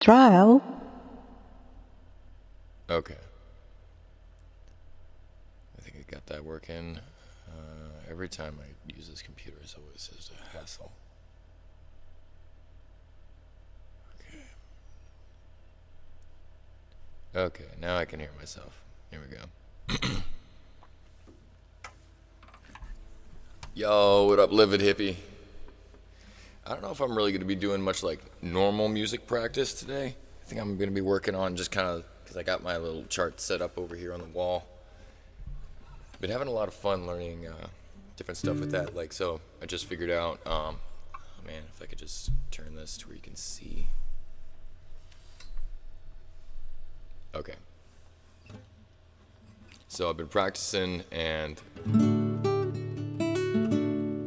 trial. Okay. I think I got that working. Every time I use this computer, it's always just a hassle. Okay. Okay, now I can hear myself. Here we go. Yo, what up, Livid Hippie? I don't know if I'm really going to be doing much like normal music practice today. I think I'm going to be working on just kind of, because I got my little chart set up over here on the wall. Been having a lot of fun learning different stuff with that. Like, so I just figured out, oh man, if I could just turn this to where you can see. Okay. So I've been practicing and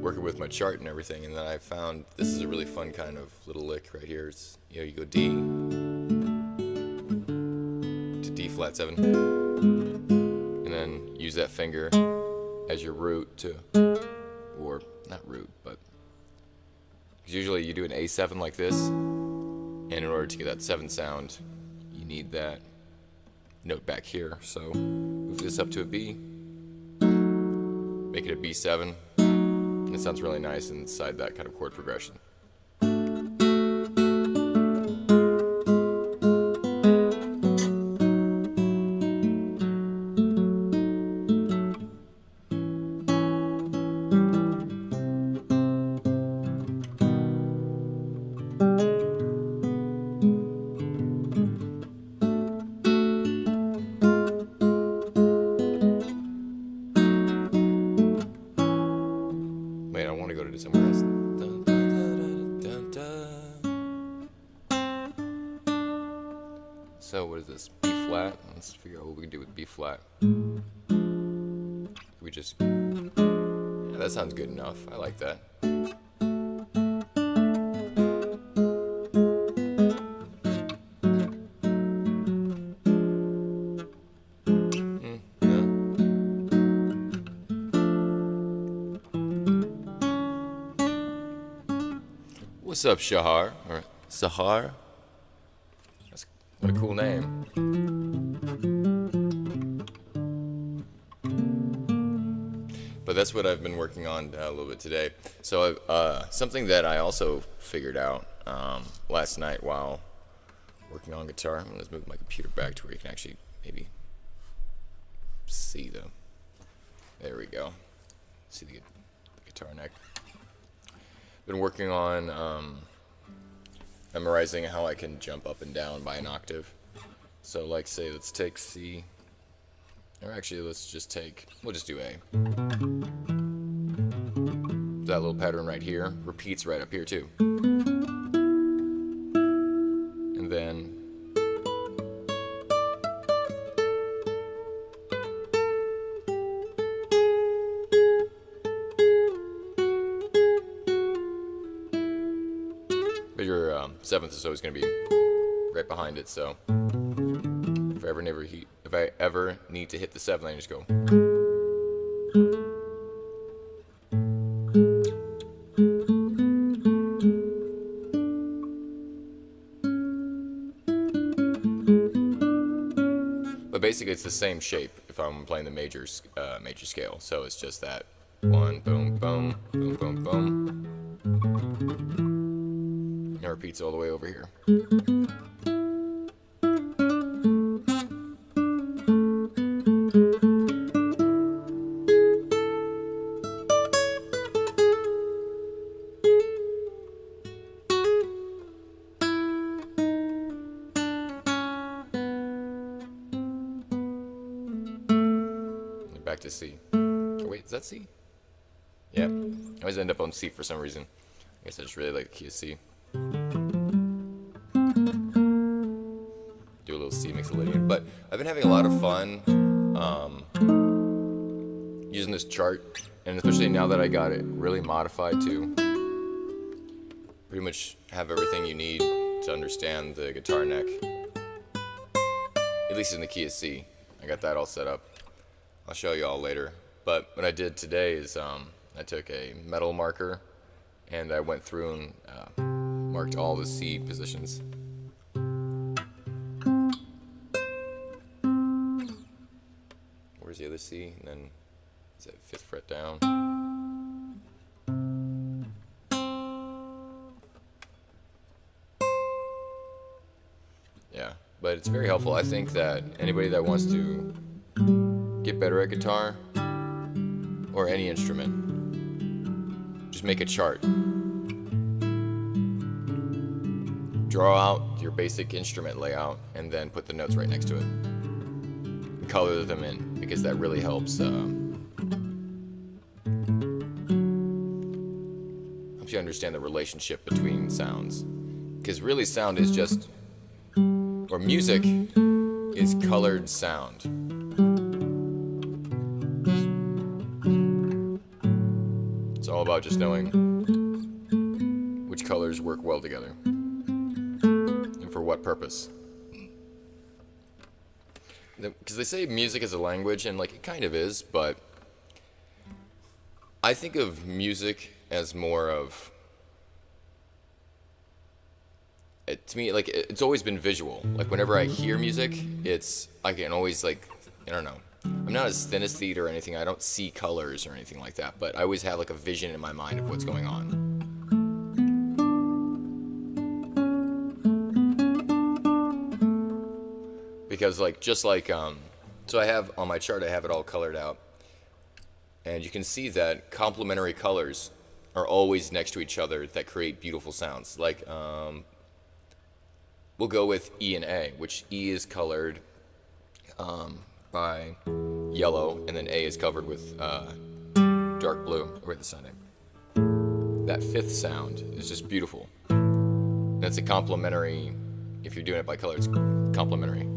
working with my chart and everything, and then I found this is a really fun kind of little lick right here. It's, you know, you go D to D flat 7, and then use that finger as your root to, or not root, but because usually you do an A7 like this, and in order to get that 7 sound, you need that note back here. So move this up to a B, make it a B7. And it sounds really nice inside that kind of chord progression. Wait, I want to go to somewhere else. Dun, dun, dun, dun, dun. So what is this? B flat? Let's figure out what we can do with B flat. We just, yeah, that sounds good enough. I like that. What's up, Shahar? Or Sahar? That's what a cool name. But that's what I've been working on a little bit today. So something that I also figured out last night while working on guitar. I'm going to move my computer back to where you can actually maybe see the. There we go. See the guitar neck. Been working on memorizing how I can jump up and down by an octave. So like say let's take C, or actually let's just take, we'll just do A. That little pattern right here repeats right up here too. And then but your seventh is always going to be right behind it, so if I ever need to hit the 7th, I just go. But basically it's the same shape if I'm playing the major scale, so it's just that 1, boom, boom, boom, boom, boom. And it repeats all the way over here. And back to C. Oh, wait, is that C? Yeah, I always end up on C for some reason. I guess I just really like the key of C. Do a little C mixolydian, but I've been having a lot of fun using this chart, and especially now that I got it really modified to pretty much have everything you need to understand the guitar neck, at least in the key of C. I got that all set up. I'll show you all later. But what I did today is I took a metal marker and I went through and marked all the C positions. Where's the other C? And then is that 5th fret down? Yeah, but it's very helpful. I think that anybody that wants to get better at guitar or any instrument, just make a chart. Draw out your basic instrument layout and then put the notes right next to it. And color them in, because that really helps helps you understand the relationship between sounds. Because really sound is just, or music is colored sound. It's all about just knowing which colors work well together and for what purpose. Because they say music is a language, and like it kind of is, but I think of music as more of, to me, like it's always been visual. Like whenever I hear music, I can always like, I don't know. I'm not a synesthete or anything. I don't see colors or anything like that, but I always have like a vision in my mind of what's going on. Because like, just like, so I have on my chart, I have it all colored out, and you can see that complementary colors are always next to each other that create beautiful sounds. Like, we'll go with E and A, which E is colored by yellow, and then A is covered with dark blue, or the sounding. That 5th sound is just beautiful. That's a complementary, if you're doing it by color, it's complementary.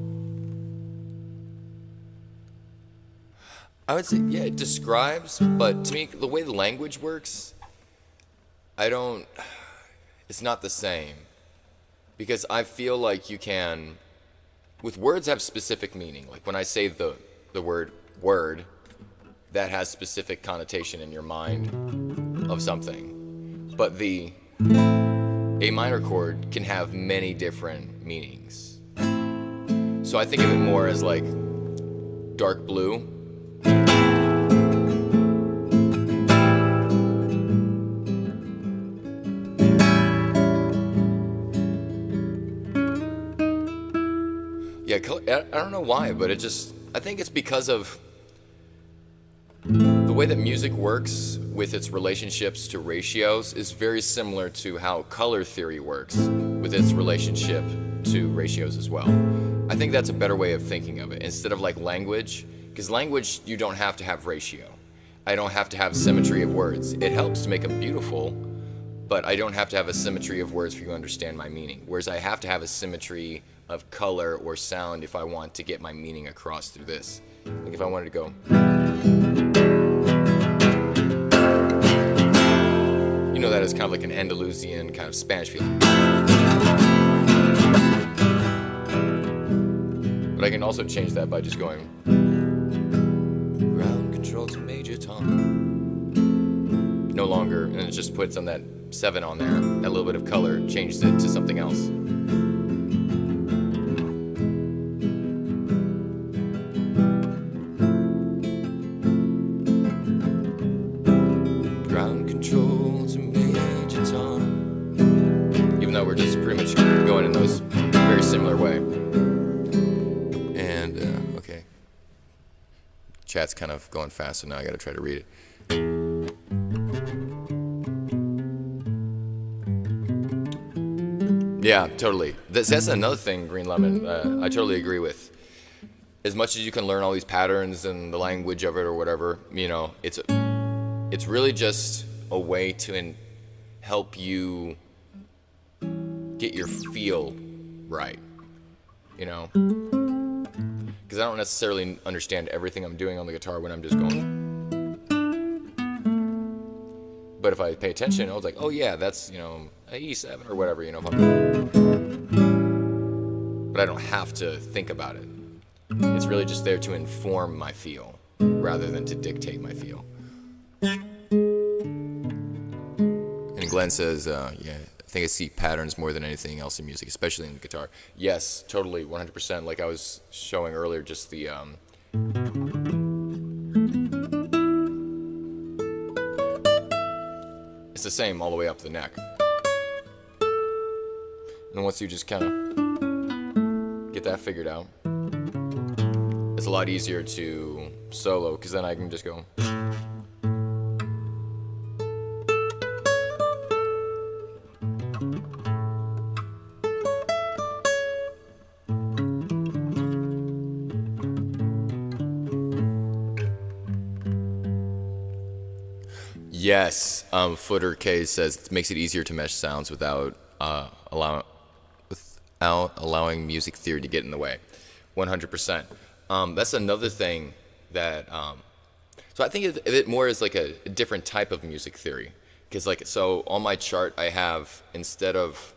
I would say, yeah, it describes, but to me, the way the language works, it's not the same. Because I feel like you can, with words have specific meaning. Like when I say the word word, that has specific connotation in your mind of something. But the A minor chord can have many different meanings. So I think of it more as like dark blue. Yeah, I don't know why, but I think it's because of the way that music works with its relationships to ratios is very similar to how color theory works with its relationship to ratios as well. I think that's a better way of thinking of it, instead of like language, because language, you don't have to have ratio. I don't have to have symmetry of words. It helps to make them beautiful, but I don't have to have a symmetry of words for you to understand my meaning. Whereas I have to have a symmetry of color or sound if I want to get my meaning across through this. Like if I wanted to go, you know, that is kind of like an Andalusian kind of Spanish feel. But I can also change that by just going ground control to major tom. No longer, and it just puts on that 7 on there. That little bit of color changes it to something else. Ground control to major tom. Even though we're just pretty much going in those very similar way. And okay, chat's kind of going fast, so now I got to try to read it. Yeah, totally. That's another thing, Green Lemon, I totally agree with. As much as you can learn all these patterns and the language of it or whatever, you know, it's really just a way to help you get your feel right, you know? Because I don't necessarily understand everything I'm doing on the guitar when I'm just going. But if I pay attention, I was like, oh yeah, that's, you know, a E7 or whatever, you know. But I don't have to think about it. It's really just there to inform my feel rather than to dictate my feel. And Glenn says, yeah, I think I see patterns more than anything else in music, especially in the guitar. Yes, totally, 100%. Like I was showing earlier, just the It's the same all the way up the neck. And once you just kind of get that figured out, it's a lot easier to solo, because then I can just go. Yes, Footer K says it makes it easier to mesh sounds without allowing music theory to get in the way. 100%. That's another thing that. So I think of it more as like a different type of music theory, because so on my chart I have, instead of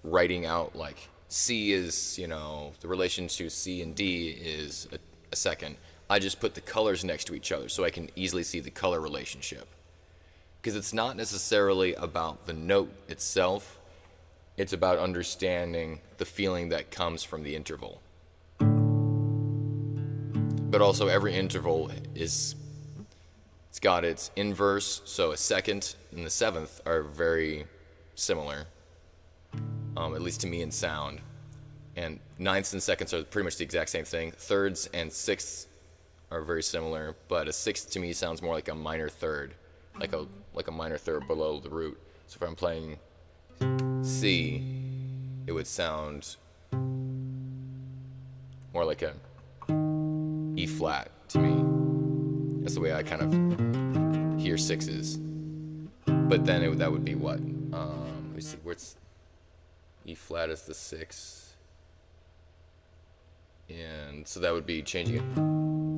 writing out like C is, the relation to C and D is a second, I just put the colors next to each other so I can easily see the color relationship. Because it's not necessarily about the note itself, it's about understanding the feeling that comes from the interval. But also every interval it's got its inverse, so a second and the seventh are very similar, at least to me in sound. And ninths and seconds are pretty much the exact same thing. Thirds and sixths are very similar, but a sixth to me sounds more like a minor third. Like a minor third below the root. So if I'm playing C, it would sound more like a E flat to me. That's the way I kind of hear sixes. But then that would be what? Let me see, where's E flat is the six, and so that would be changing it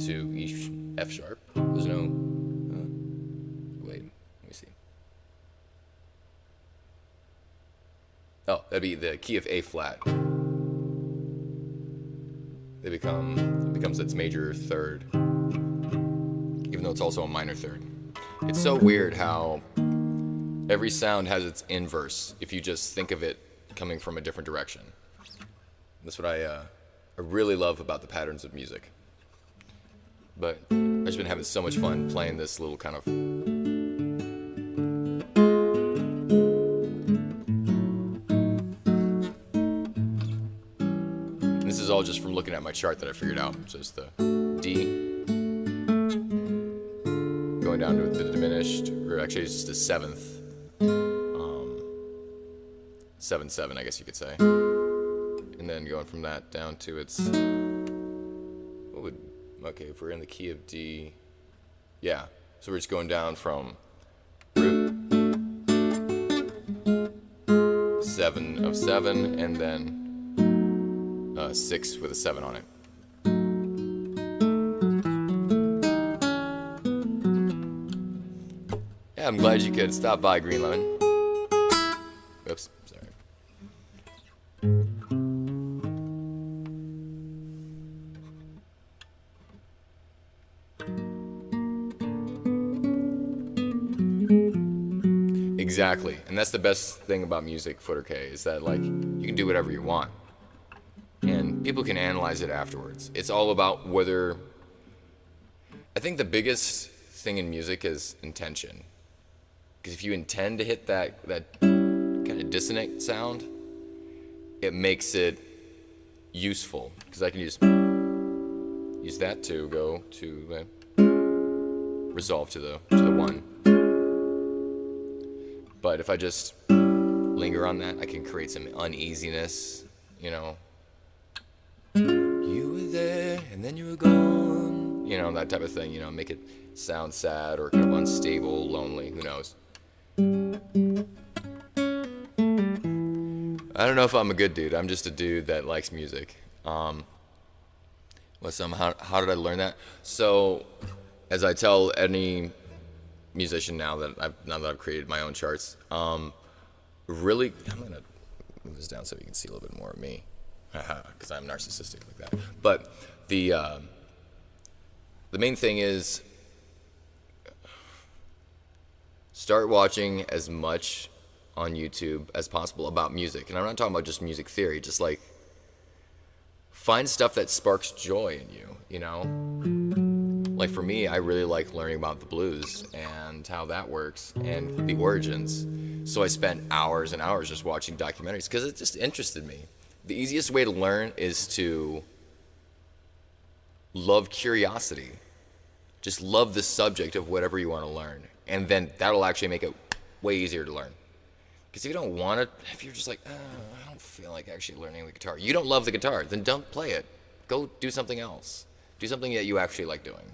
to F sharp. There's no. Let me see. Oh, that'd be the key of A flat. It becomes its major third, even though it's also a minor third. It's so weird how every sound has its inverse if you just think of it coming from a different direction. That's what I really love about the patterns of music. But I've just been having so much fun playing this little kind of. This is all just from looking at my chart that I figured out. So it's the D going down to the diminished, or actually it's just a seventh, 7/7, I guess you could say, and then going from that down to its if we're in the key of D, yeah. So we're just going down from root 7 of 7, and then 6 with a 7 on it. Yeah, I'm glad you could stop by, Green Lemon. Oops, sorry. Exactly, and that's the best thing about music, Footer K, is that you can do whatever you want. And people can analyze it afterwards. It's all about whether. I think the biggest thing in music is intention. Because if you intend to hit that kind of dissonant sound, it makes it useful. Because I can use that to go to resolve to the 1. But if I just linger on that, I can create some uneasiness, You were there, and then you were gone. That type of thing, make it sound sad or kind of unstable, lonely, who knows. I don't know if I'm a good dude. I'm just a dude that likes music. How did I learn that? So, as I tell any musician now that I've created my own charts, really, I'm gonna move this down so you can see a little bit more of me, because I'm narcissistic like that. But the main thing is start watching as much on YouTube as possible about music, and I'm not talking about just music theory. Just find stuff that sparks joy in you. Like for me, I really like learning about the blues and how that works and the origins. So I spent hours and hours just watching documentaries because it just interested me. The easiest way to learn is to love curiosity. Just love the subject of whatever you want to learn. And then that'll actually make it way easier to learn. Because if you don't want it, if you're just like, oh, I don't feel like actually learning the guitar. You don't love the guitar, then don't play it. Go do something else. Do something that you actually like doing.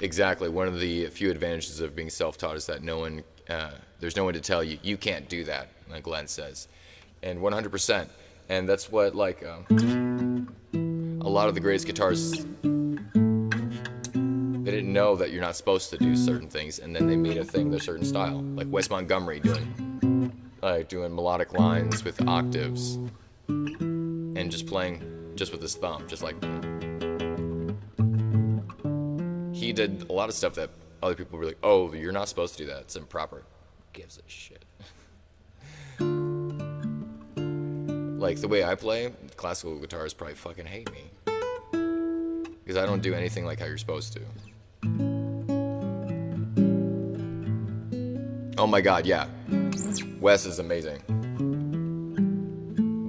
Exactly. One of the few advantages of being self-taught is that there's no one to tell you, you can't do that, like Glenn says. And 100%. And that's what, like, a lot of the greatest guitarists, they didn't know that you're not supposed to do certain things, and then they made a thing, their certain style. Like Wes Montgomery doing melodic lines with octaves, and just playing just with his thumb, just like he did a lot of stuff that other people were like, oh, you're not supposed to do that, it's improper. Who gives a shit? Like the way I play classical guitarists probably fucking hate me because I don't do anything like how you're supposed to. Oh my god, yeah, Wes is amazing.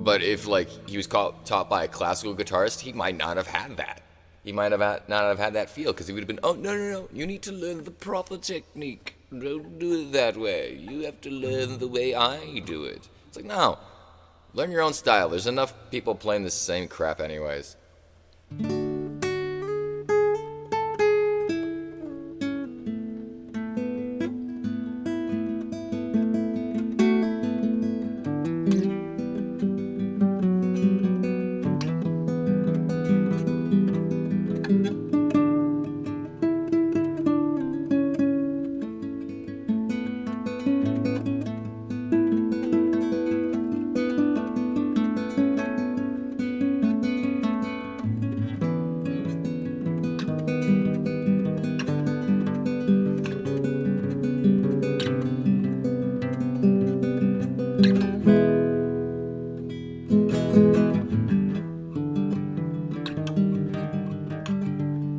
But if like he was taught by a classical guitarist, he might not have had that. He might have not have had that feel because he would have been, oh no, you need to learn the proper technique. Don't do it that way. You have to learn the way I do it. It's like, no, learn your own style. There's enough people playing the same crap anyways.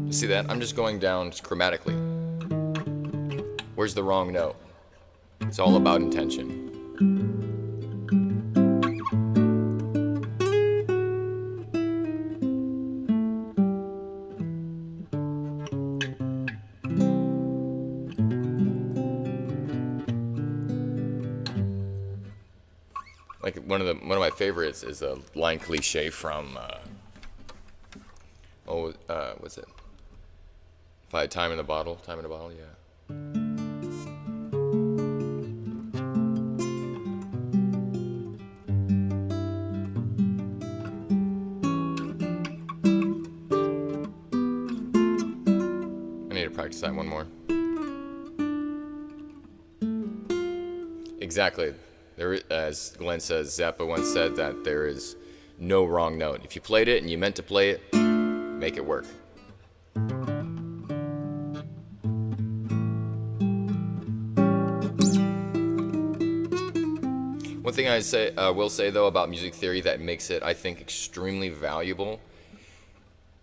See that? I'm just going down chromatically. Where's the wrong note? It's all about intention. Like one of my favorites is a line cliche from what's it? If I had time in the bottle, yeah. I need to practice that one more. Exactly. There, as Glenn says, Zappa once said that there is no wrong note. If you played it and you meant to play it, make it work. One thing I will say though about music theory that makes it, I think, extremely valuable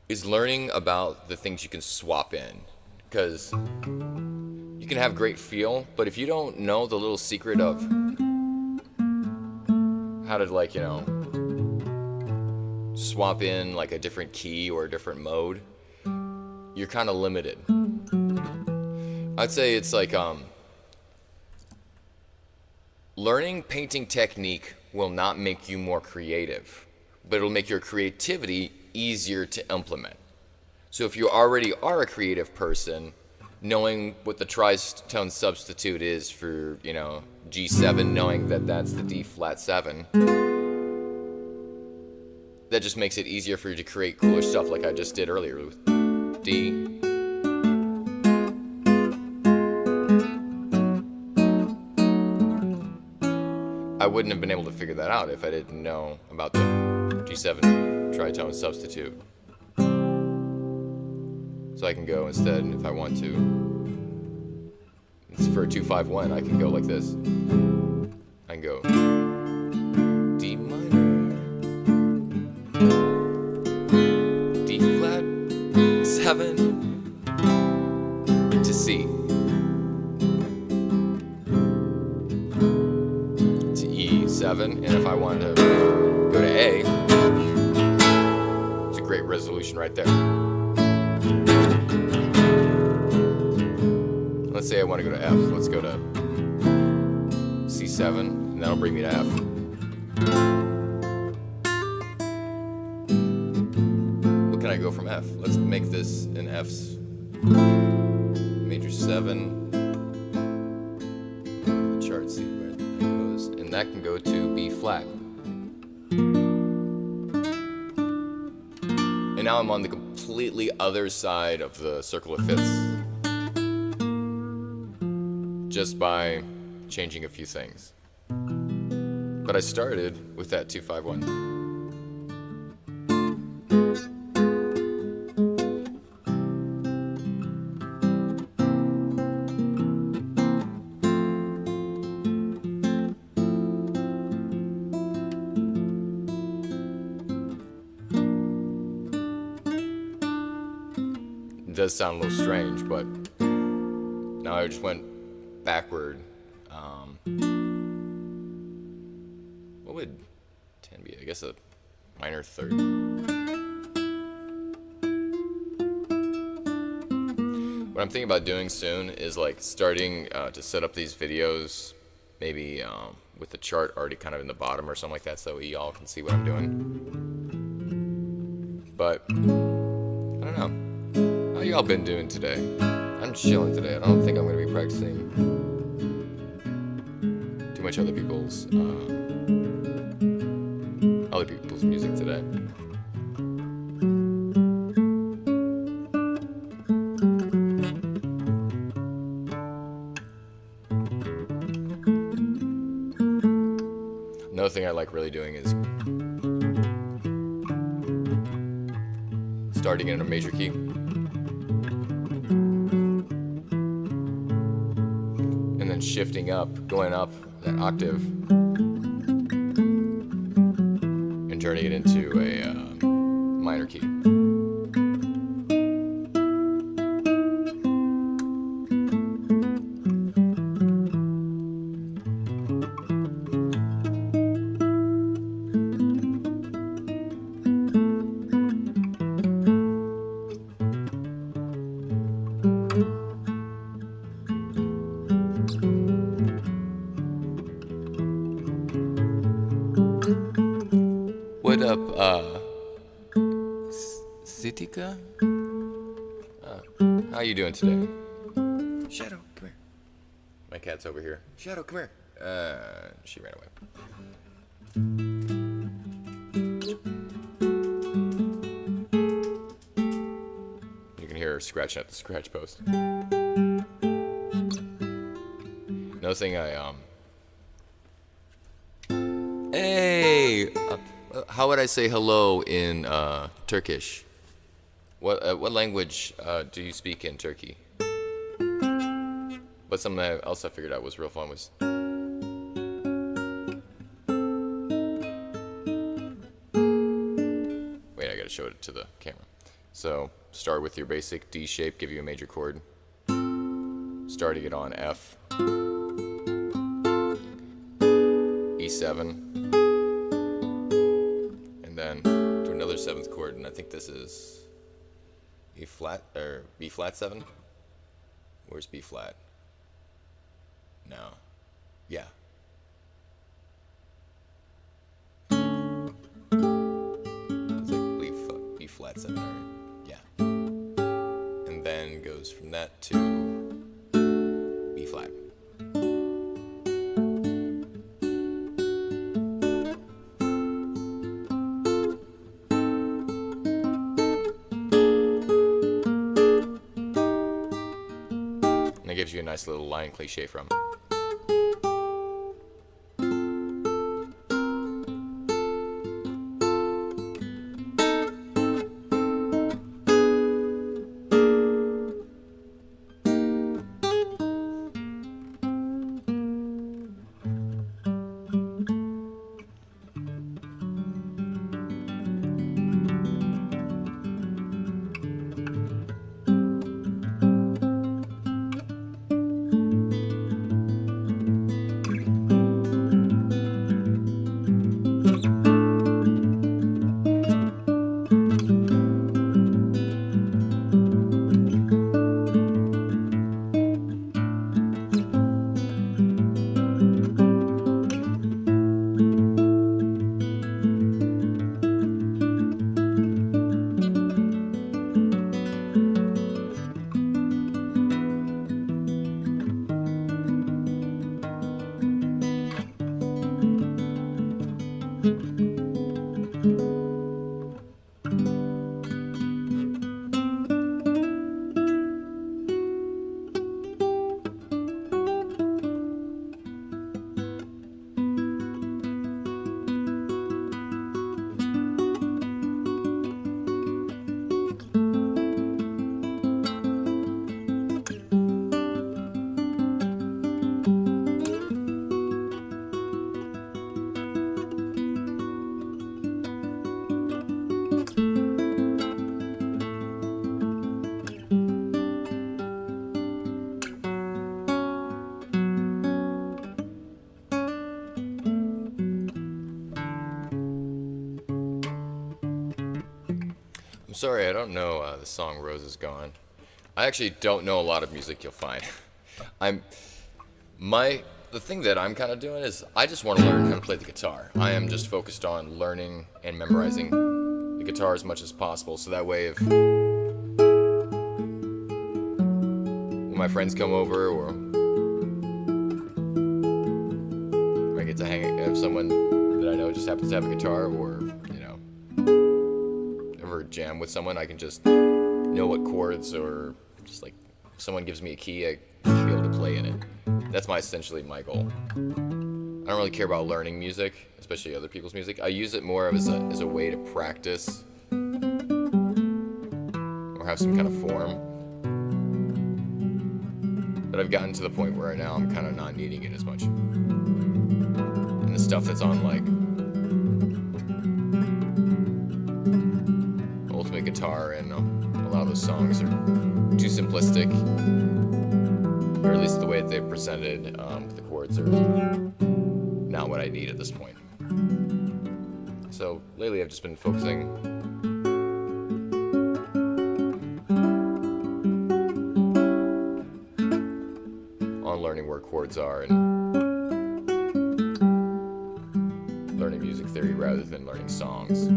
is learning about the things you can swap in. Because you can have great feel, but if you don't know the little secret of how to, like, you know, swap in like a different key or a different mode, you're kind of limited. I'd say it's like learning painting technique will not make you more creative, but it'll make your creativity easier to implement. So if you already are a creative person, knowing what the tritone substitute is for, you know, G7, knowing that that's the D flat 7, that just makes it easier for you to create cooler stuff like I just did earlier with D. I wouldn't have been able to figure that out if I didn't know about the G7 tritone substitute. So I can go instead, if I want to, it's for a 2-5-1, I can go like this. I can go D minor, E7 to C to E7, and if I wanted to go to A, it's a great resolution right there. Let's say I want to go to F. Let's go to C7, and that'll bring me to F. What can I go from F? Let's make this an F's major 7. The chart, see where that goes. And that can go to B flat. And now I'm on the completely other side of the circle of fifths, just by changing a few things. But I started with that 2-5-1. It does sound a little strange, but now I just went backward. What would 10 be? I guess a minor third. What I'm thinking about doing soon is like starting to set up these videos, maybe with the chart already kind of in the bottom or something like that, so y'all can see what I'm doing. But I don't know. How y'all been doing today? I'm chilling today. I don't think I'm going to be practicing too much other people's music today. Another thing I like really doing is starting in a major key and then shifting up, going up that octave and turning it into a minor key. What up, Sitika? How you doing today? Shadow, come here. My cat's over here. Shadow, come here. She ran away. You can hear her scratching at the scratch post. Another thing hey! How would I say hello in Turkish? What language do you speak in Turkey? But something else I figured out was real fun was wait, I gotta show it to the camera. So start with your basic D shape, give you a major chord, starting it on F, E7. And then do another 7th chord, and I think this is E flat or B flat 7. Where's B flat? No. Yeah. It's like B flat 7, or yeah. And then goes from that to B flat. It gives you a nice little line cliche from. I'm sorry, I don't know the song Rose is Gone. I actually don't know a lot of music you'll find. I'm the thing that I'm kind of doing is I just want to learn how to play the guitar. I am just focused on learning and memorizing the guitar as much as possible, so that way if when my friends come over or I get to hang if someone that I know just happens to have a guitar or, ever jam with someone, I can just know what chords or just like if someone gives me a key, I should be able to play in it. That's essentially my goal. I don't really care about learning music, especially other people's music. I use it more as a way to practice or have some kind of form. But I've gotten to the point where now I'm kind of not needing it as much. And the stuff that's on like Ultimate Guitar and a lot of those songs are too simplistic, or at least the way that they're presented, the chords are not what I need at this point. So lately I've just been focusing on learning where chords are and learning music theory rather than learning songs.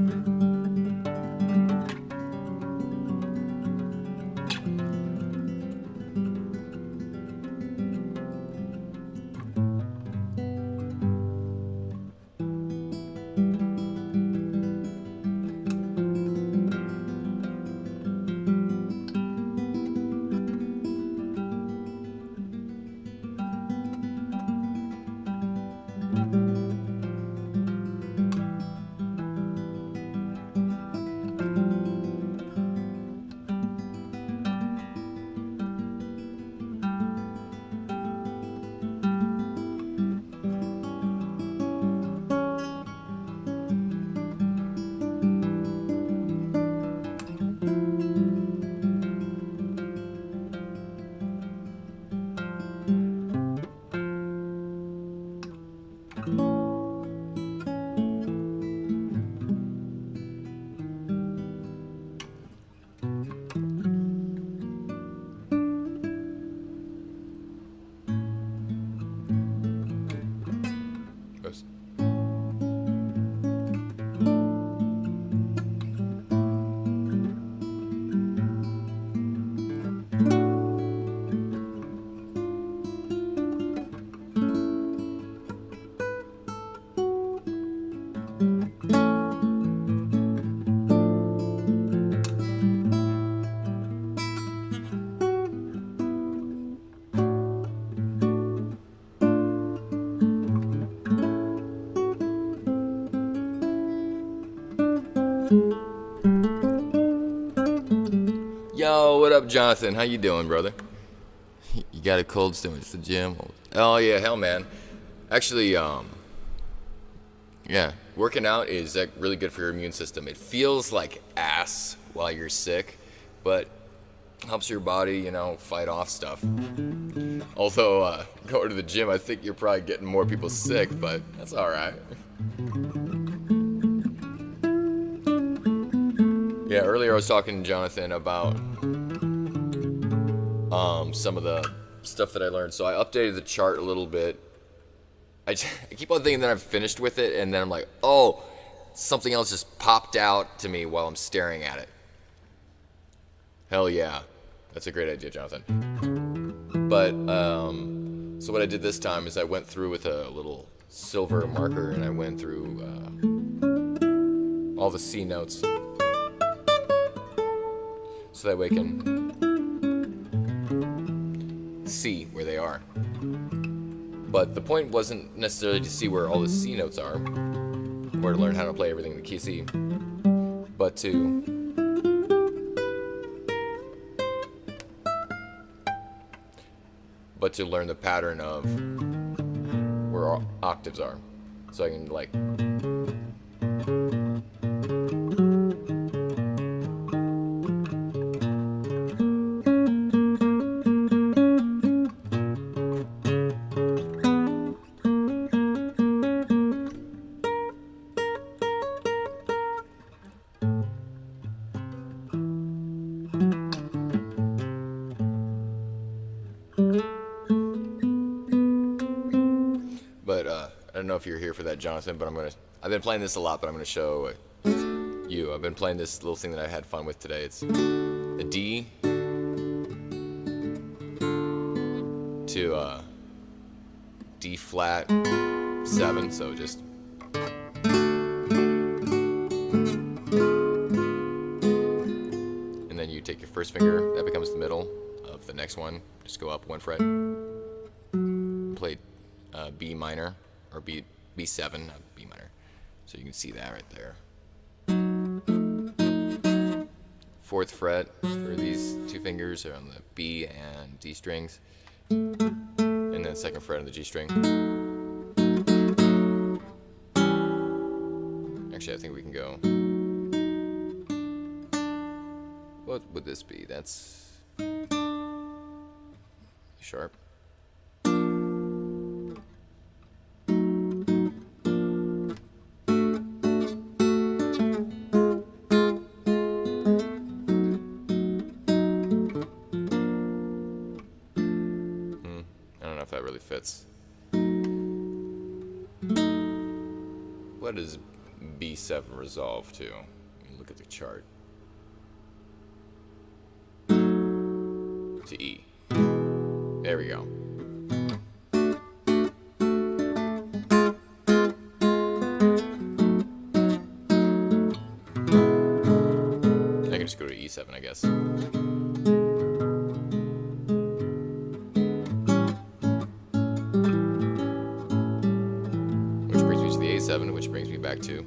Yo, what up, Jonathan? How you doing, brother? You got a cold stomach at the gym? Oh yeah, hell man. Actually, yeah, working out is really good for your immune system. It feels like ass while you're sick, but helps your body, fight off stuff. Although, going to the gym, I think you're probably getting more people sick, but that's all right. Yeah, earlier I was talking to Jonathan about some of the stuff that I learned. So I updated the chart a little bit. I keep on thinking that I'm finished with it, and then I'm like, oh, something else just popped out to me while I'm staring at it. Hell yeah. That's a great idea, Jonathan. But, so what I did this time is I went through with a little silver marker, and I went through all the C notes. So that way I can see where they are. But the point wasn't necessarily to see where all the C notes are, or to learn how to play everything in the key C, but to learn the pattern of where octaves are. So I can like don't know if you're here for that, Jonathan, but I've been playing this a lot, but I'm gonna show you. I've been playing this little thing that I had fun with today. It's a D to D flat 7, so just and then you take your first finger, that becomes the middle of the next one, just go up 1 fret, play B minor, or B7, not B minor, so you can see that right there. 4th fret for these 2 fingers are on the B and D strings, and then 2nd fret on the G string. Actually, I think we can go. What would this be? That's sharp. I don't know if that really fits. What does B7 resolve to? Look at the chart. To E. There we go. I can just go to E7, I guess. Which brings me to the A7, which brings me back to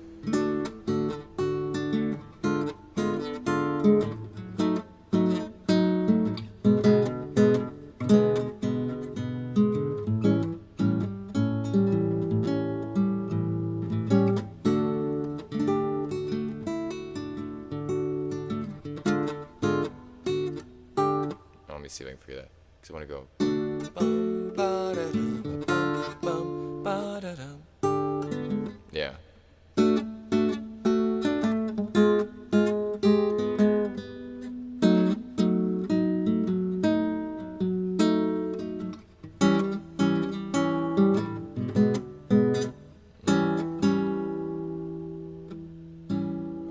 see if I can figure that, because I want to go. Yeah. How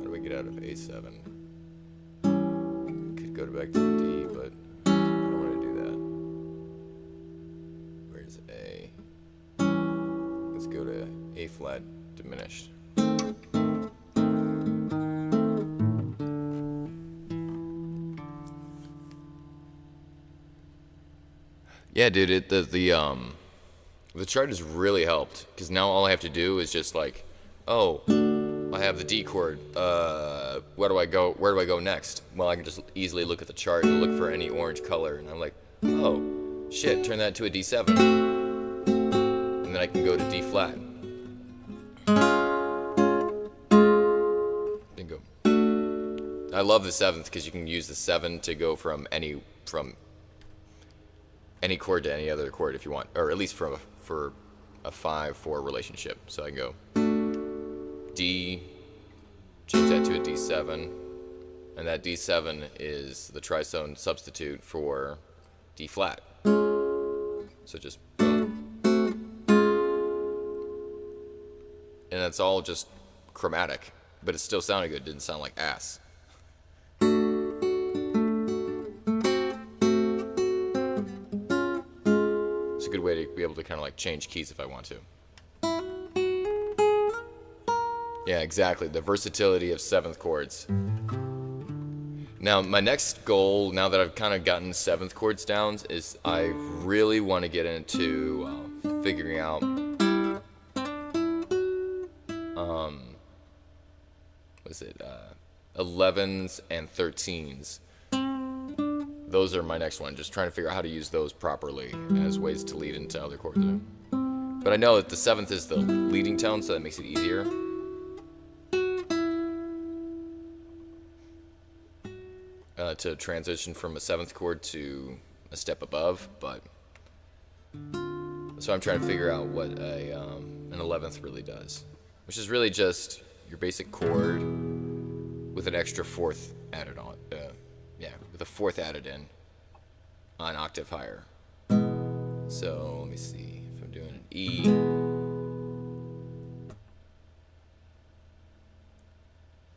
do we get out of A7? Could go back to D, but A. Let's go to A flat diminished. Yeah, dude, the chart has really helped, because now all I have to do is just like, oh, I have the D chord. Where do I go next? Well, I can just easily look at the chart and look for any orange color, and I'm like, oh, shit, turn that to a D7. And then I can go to D flat. Bingo. I love the 7th because you can use the 7 to go from any chord to any other chord if you want, or at least for a 5/4 relationship. So I can go D, change that to a D7, and that D7 is the tritone substitute for D flat. So just boom. And it's all just chromatic, but it still sounded good. It didn't sound like ass. It's a good way to be able to kind of like change keys if I want to. Yeah, exactly. The versatility of 7th chords. Now, my next goal, now that I've kind of gotten 7th chords down, is I really want to get into figuring out 11s and 13s. Those are my next one. Just trying to figure out how to use those properly as ways to lead into other chords. But I know that the 7th is the leading tone, so that makes it easier. To transition from a 7th chord to a step above, but so I'm trying to figure out what an 11th really does, which is really just your basic chord with an extra 4th added on. With a 4th added in, an octave higher. So let me see if I'm doing an E.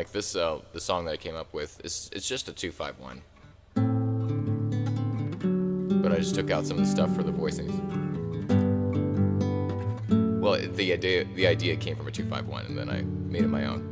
like this, the song that I came up with, it's just a 2-5-1. But I just took out some of the stuff for the voicings. Well, the idea came from a 2-5-1, and then I made it my own.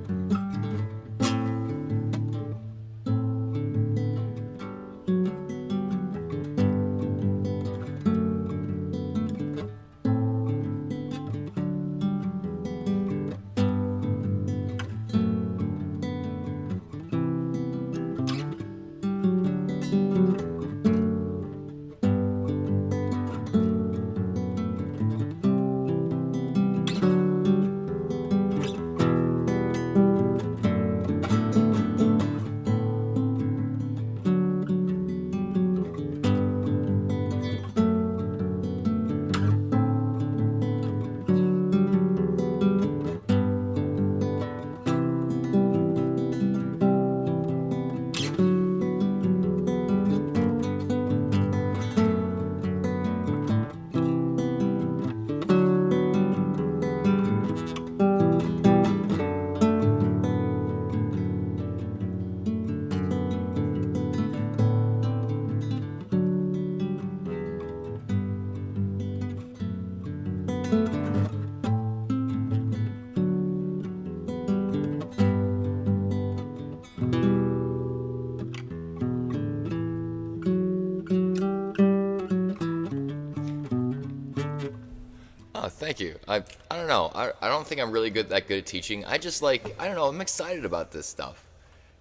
Oh, thank you. I don't know. I don't think I'm really that good at teaching. I just like, I don't know, I'm excited about this stuff.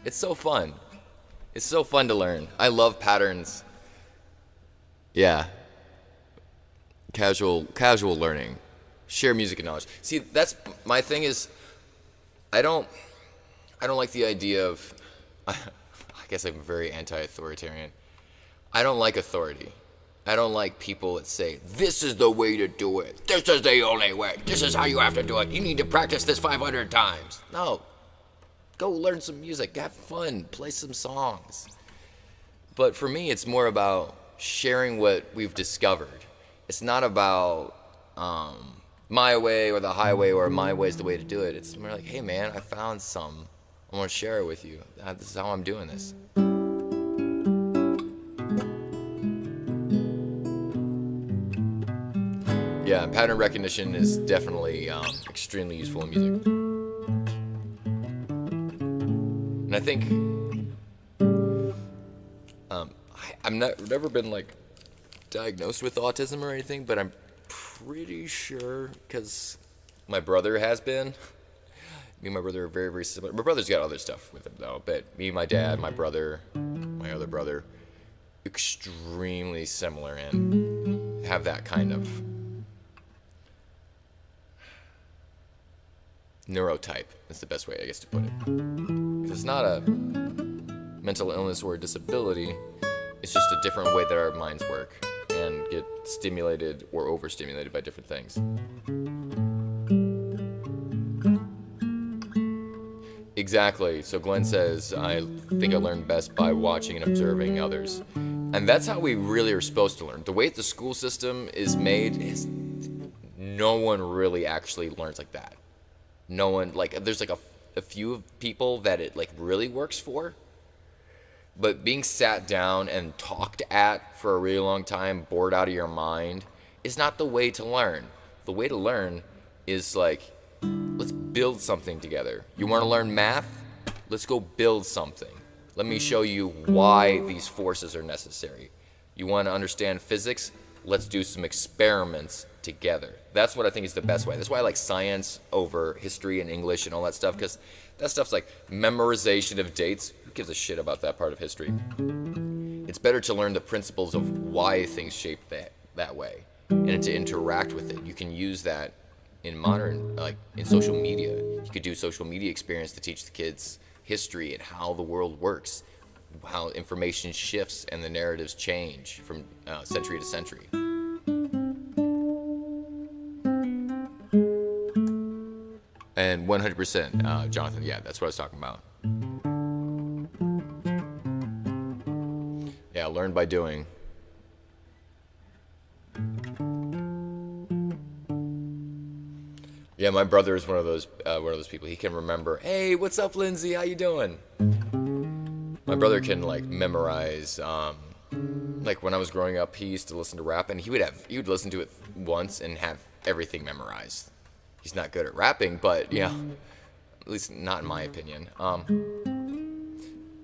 It's so fun. It's so fun to learn. I love patterns. Yeah. Casual learning. Share music and knowledge. See, that's my thing is I don't like the idea of I guess I'm very anti-authoritarian. I don't like authority. I don't like people that say, this is the way to do it. This is the only way. This is how you have to do it. You need to practice this 500 times. No. Go learn some music. Have fun. Play some songs. But for me, it's more about sharing what we've discovered. It's not about my way or the highway or my way is the way to do it. It's more like, hey, man, I found some. I want to share it with you. This is how I'm doing this. Yeah, pattern recognition is definitely extremely useful in music. And I think I've never been like diagnosed with autism or anything, but I'm pretty sure because my brother has been. Me and my brother are very, very similar. My brother's got other stuff with him though, but me, my dad, my brother, my other brother, extremely similar and have that kind of neurotype. That's the best way, I guess, to put it. 'Cause it's not a mental illness or a disability. It's just a different way that our minds work and get stimulated or overstimulated by different things. Exactly. So Glenn says, I think I learn best by watching and observing others. And that's how we really are supposed to learn. The way the school system is made is no one really actually learns like that. No one, like, there's like a few people that it like really works for. But being sat down and talked at for a really long time, bored out of your mind, is not the way to learn. The way to learn is like, let's build something together. You want to learn math? Let's go build something. Let me show you why these forces are necessary. You want to understand physics? Let's do some experiments together. That's what I think is the best way. That's why I like science over history and English and all that stuff, because that stuff's like memorization of dates. Who gives a shit about that part of history? It's better to learn the principles of why things shape that way and to interact with it. You can use that in modern, like in social media. You could do social media experience to teach the kids history and how the world works, how information shifts and the narratives change from century to century. And 100%, Jonathan, yeah, that's what I was talking about. Yeah, learn by doing. Yeah, my brother is one of those people. He can remember, hey, what's up, Lindsay? How you doing? My brother can like memorize. Like when I was growing up, he used to listen to rap, and he would listen to it once and have everything memorized. He's not good at rapping, but you know, at least not in my opinion.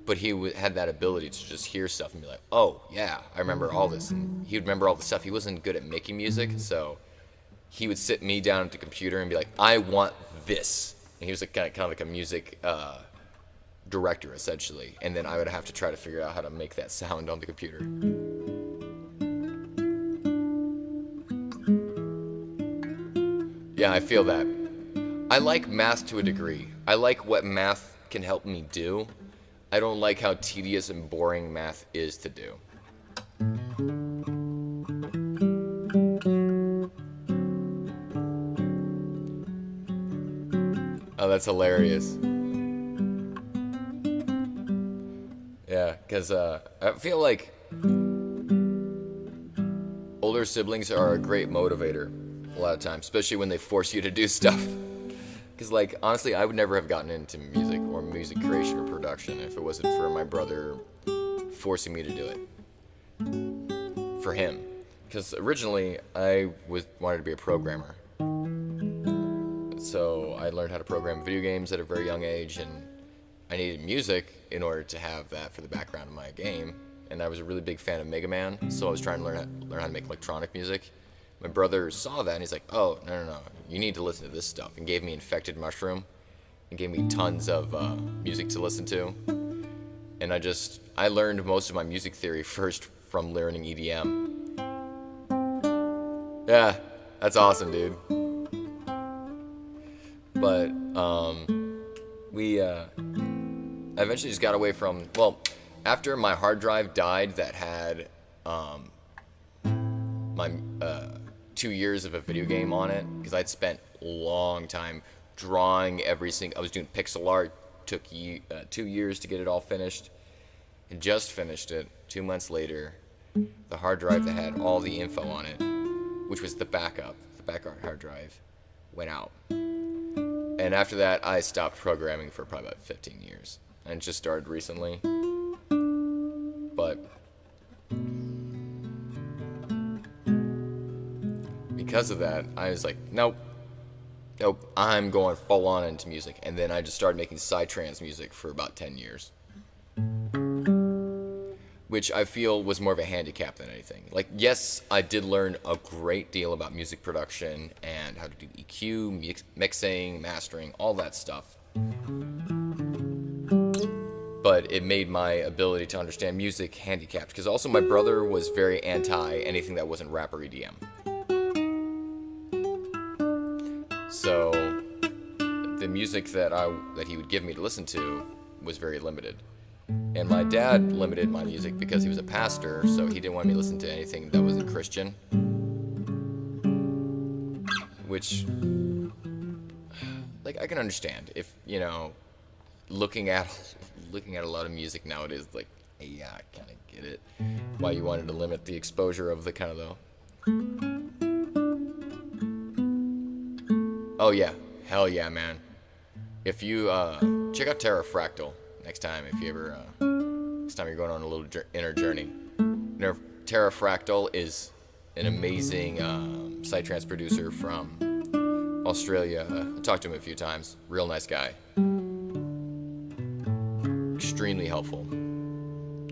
But had that ability to just hear stuff and be like, oh yeah, I remember all this, and he would remember all the stuff. He wasn't good at making music, so he would sit me down at the computer and be like, I want this. And he was like kind of like a music director essentially, and then I would have to try to figure out how to make that sound on the computer. Yeah, I feel that. I like math to a degree. I like what math can help me do. I don't like how tedious and boring math is to do. Oh, that's hilarious. Yeah, because I feel like older siblings are a great motivator a lot of times, especially when they force you to do stuff. Because, like, honestly, I would never have gotten into music or music creation or production if it wasn't for my brother forcing me to do it. For him. Because originally, I wanted to be a programmer. So I learned how to program video games at a very young age, and I needed music in order to have that for the background of my game. And I was a really big fan of Mega Man, so I was trying to learn how to make electronic music. My brother saw that, and he's like, oh, no, you need to listen to this stuff, and gave me Infected Mushroom, and gave me tons of music to listen to. And I learned most of my music theory first from learning EDM. Yeah, that's awesome, dude. But we eventually just got away from, well, after my hard drive died that had my 2 years of a video game on it, because I'd spent a long time drawing I was doing pixel art, took 2 years to get it all finished, and just finished it 2 months later. The hard drive that had all the info on it, which was the backup hard drive, went out. And after that, I stopped programming for probably about 15 years. And just started recently. But because of that, I was like, nope, I'm going full on into music. And then I just started making psytrance music for about 10 years. Which I feel was more of a handicap than anything. Like, yes, I did learn a great deal about music production and how to do EQ, mixing, mastering, all that stuff. But it made my ability to understand music handicapped, because also my brother was very anti anything that wasn't rap or EDM. So the music that he would give me to listen to was very limited. And my dad limited my music because he was a pastor, so he didn't want me to listen to anything that wasn't Christian. Which, like, I can understand if, you know, looking at a lot of music nowadays, like, yeah, I kind of get it. Why you wanted to limit the exposure of the kind of the... Oh yeah, hell yeah, man. If you check out Terra Fractal next time, if you ever next time you're going on a little inner journey. Terra Fractal is an amazing psytrance producer from Australia. I talked to him a few times. Real nice guy. Extremely helpful.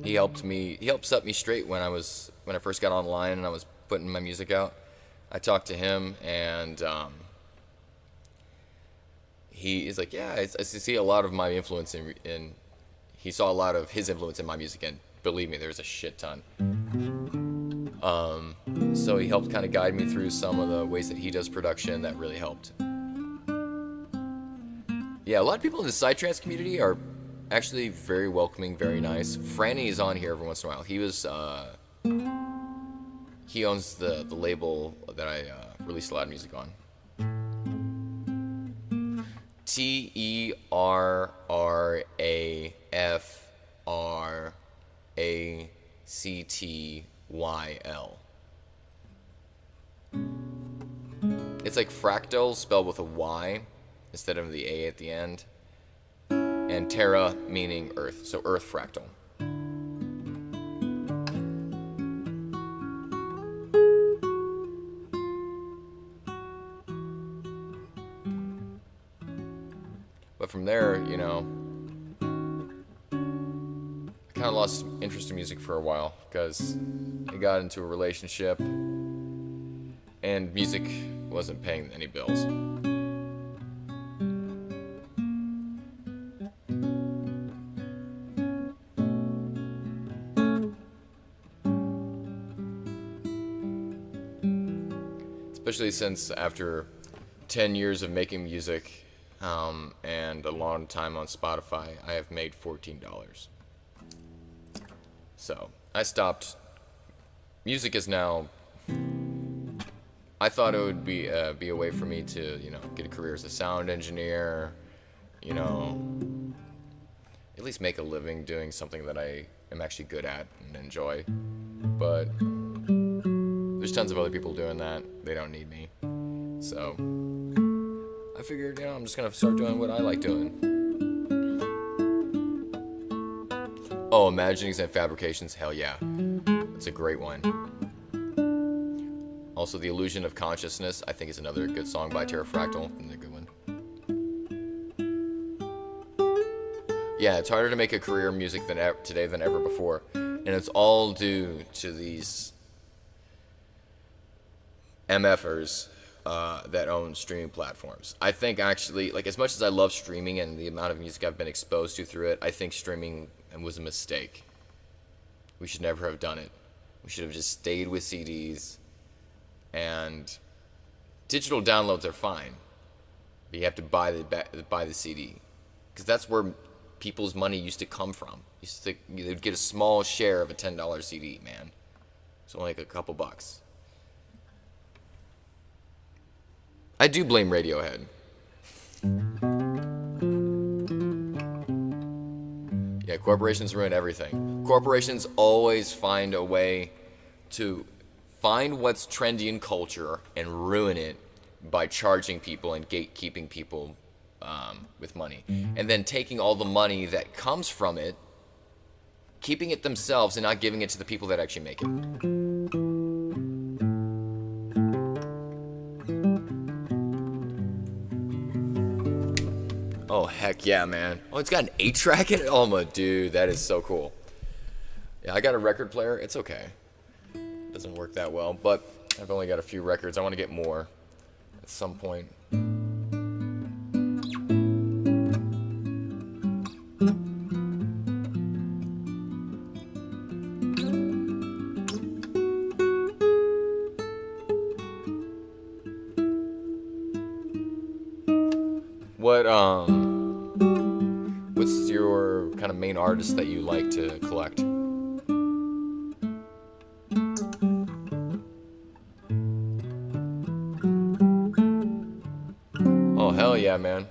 He helped set me straight when I first got online and I was putting my music out. I talked to him, and he's like, yeah, I see a lot of my influence in he saw a lot of his influence in my music, and believe me, there's a shit ton. So he helped kind of guide me through some of the ways that he does production that really helped. Yeah, a lot of people in the psytrance community are actually very welcoming, very nice. Franny is on here every once in a while. He owns the label that I release a lot of music on. TerraFractyl. It's like fractal spelled with a Y instead of the A at the end. And Terra meaning Earth, so Earth fractal. But from there, I kind of lost interest in music for a while because I got into a relationship and music wasn't paying any bills. Especially since after 10 years of making music and a long time on Spotify, I have made $14. So I stopped. Music is now. I thought it would be a way for me to get a career as a sound engineer, at least make a living doing something that I am actually good at and enjoy. But there's tons of other people doing that. They don't need me. So I figured, I'm just gonna start doing what I like doing. Oh, Imaginings and Fabrications, hell yeah. It's a great one. Also, The Illusion of Consciousness, I think is another good song by Terrafractal. Another good one. Yeah, it's harder to make a career in music today than ever before. And it's all due to these MFers that own streaming platforms. I think actually, as much as I love streaming and the amount of music I've been exposed to through it, I think streaming was a mistake. We should never have done it. We should have just stayed with CDs. And digital downloads are fine, but you have to buy the CD, because that's where people's money used to come from. They'd get a small share of a $10 CD, man. It's only a couple bucks. I do blame Radiohead. Yeah, corporations ruin everything. Corporations always find a way to find what's trendy in culture and ruin it by charging people and gatekeeping people with money. And then taking all the money that comes from it, keeping it themselves and not giving it to the people that actually make it. Oh, heck yeah, man. Oh, it's got an 8-track in it? Oh, my dude, that is so cool. Yeah, I got a record player. It's okay. Doesn't work that well, but I've only got a few records. I want to get more at some point. What's your kind of main artist that you like to collect? Oh, hell yeah, man.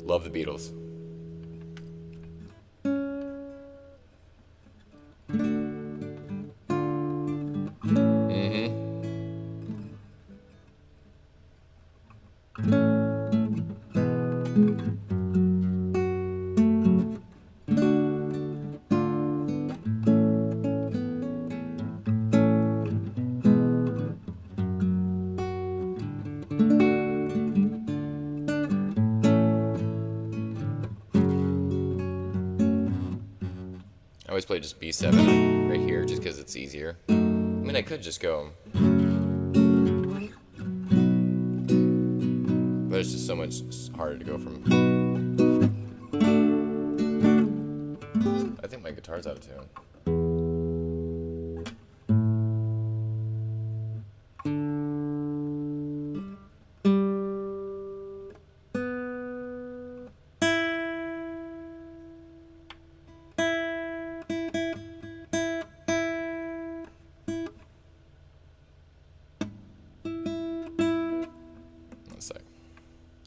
Love the Beatles. I always play just B7 right here just because it's easier. I mean, I could just go, but it's just so much harder to go from. I think my guitar's out of tune.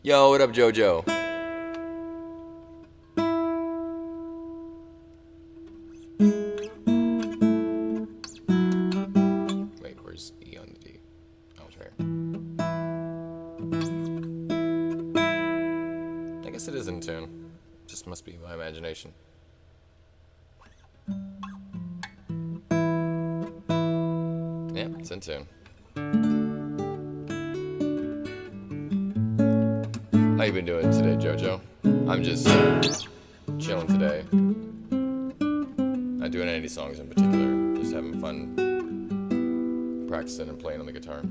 Yo, what up, JoJo? tune. Just must be my imagination. Yeah, it's in tune. How you been doing today, JoJo? I'm just chilling today. Not doing any songs in particular. Just having fun practicing and playing on the guitar.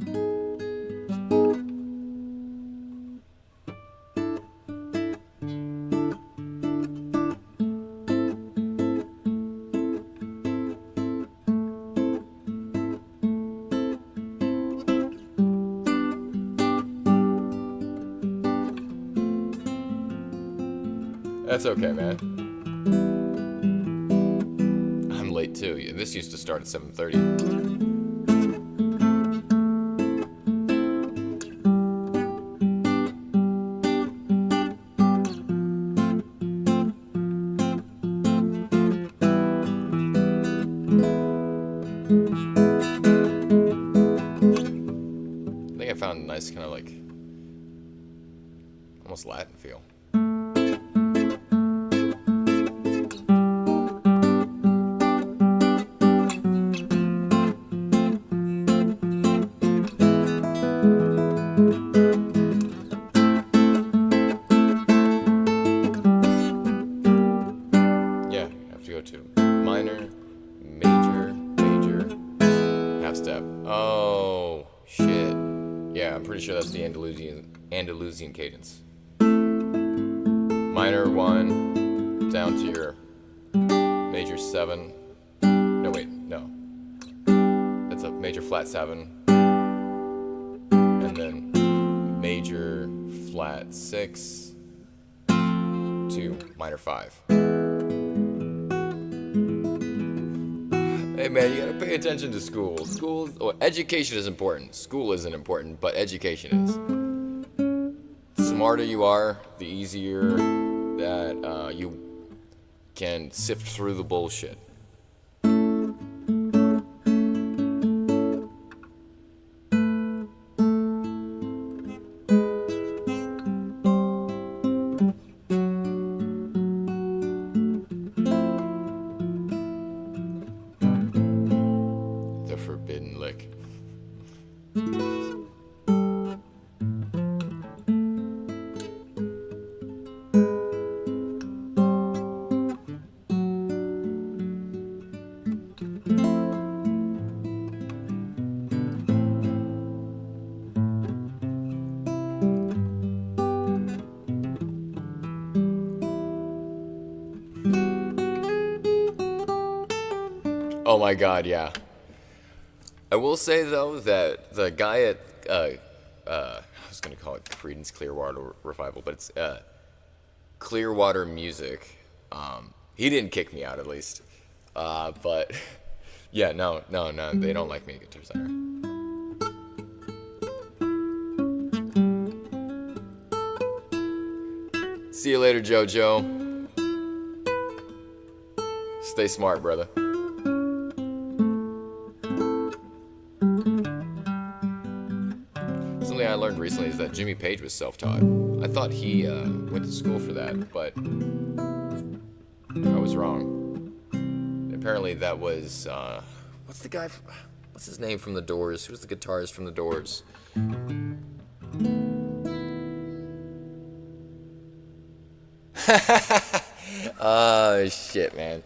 That's okay, man. I'm late too. Yeah, this used to start at 7:30. I think I found a nice kind of like almost Latin feel. Oh, shit. Yeah, I'm pretty sure that's the Andalusian cadence. Minor 1, down to your major 7. No, wait, no. That's a major flat 7. And then major flat 6 to minor 5. Hey man, you gotta pay attention to school. Education is important. School isn't important, but education is. The smarter you are, the easier that you can sift through the bullshit. Forbidden lick. Oh my god, yeah. I will say though that the guy at I was gonna call it Creedence Clearwater Revival, but it's Clearwater Music. He didn't kick me out at least, but yeah, no, they don't like me at Guitar Center. See you later, JoJo. Stay smart, brother. Something I learned recently is that Jimmy Page was self-taught. I thought he went to school for that, but I was wrong. Apparently that was, what's his name from The Doors? Who's the guitarist from The Doors? Oh, shit, man.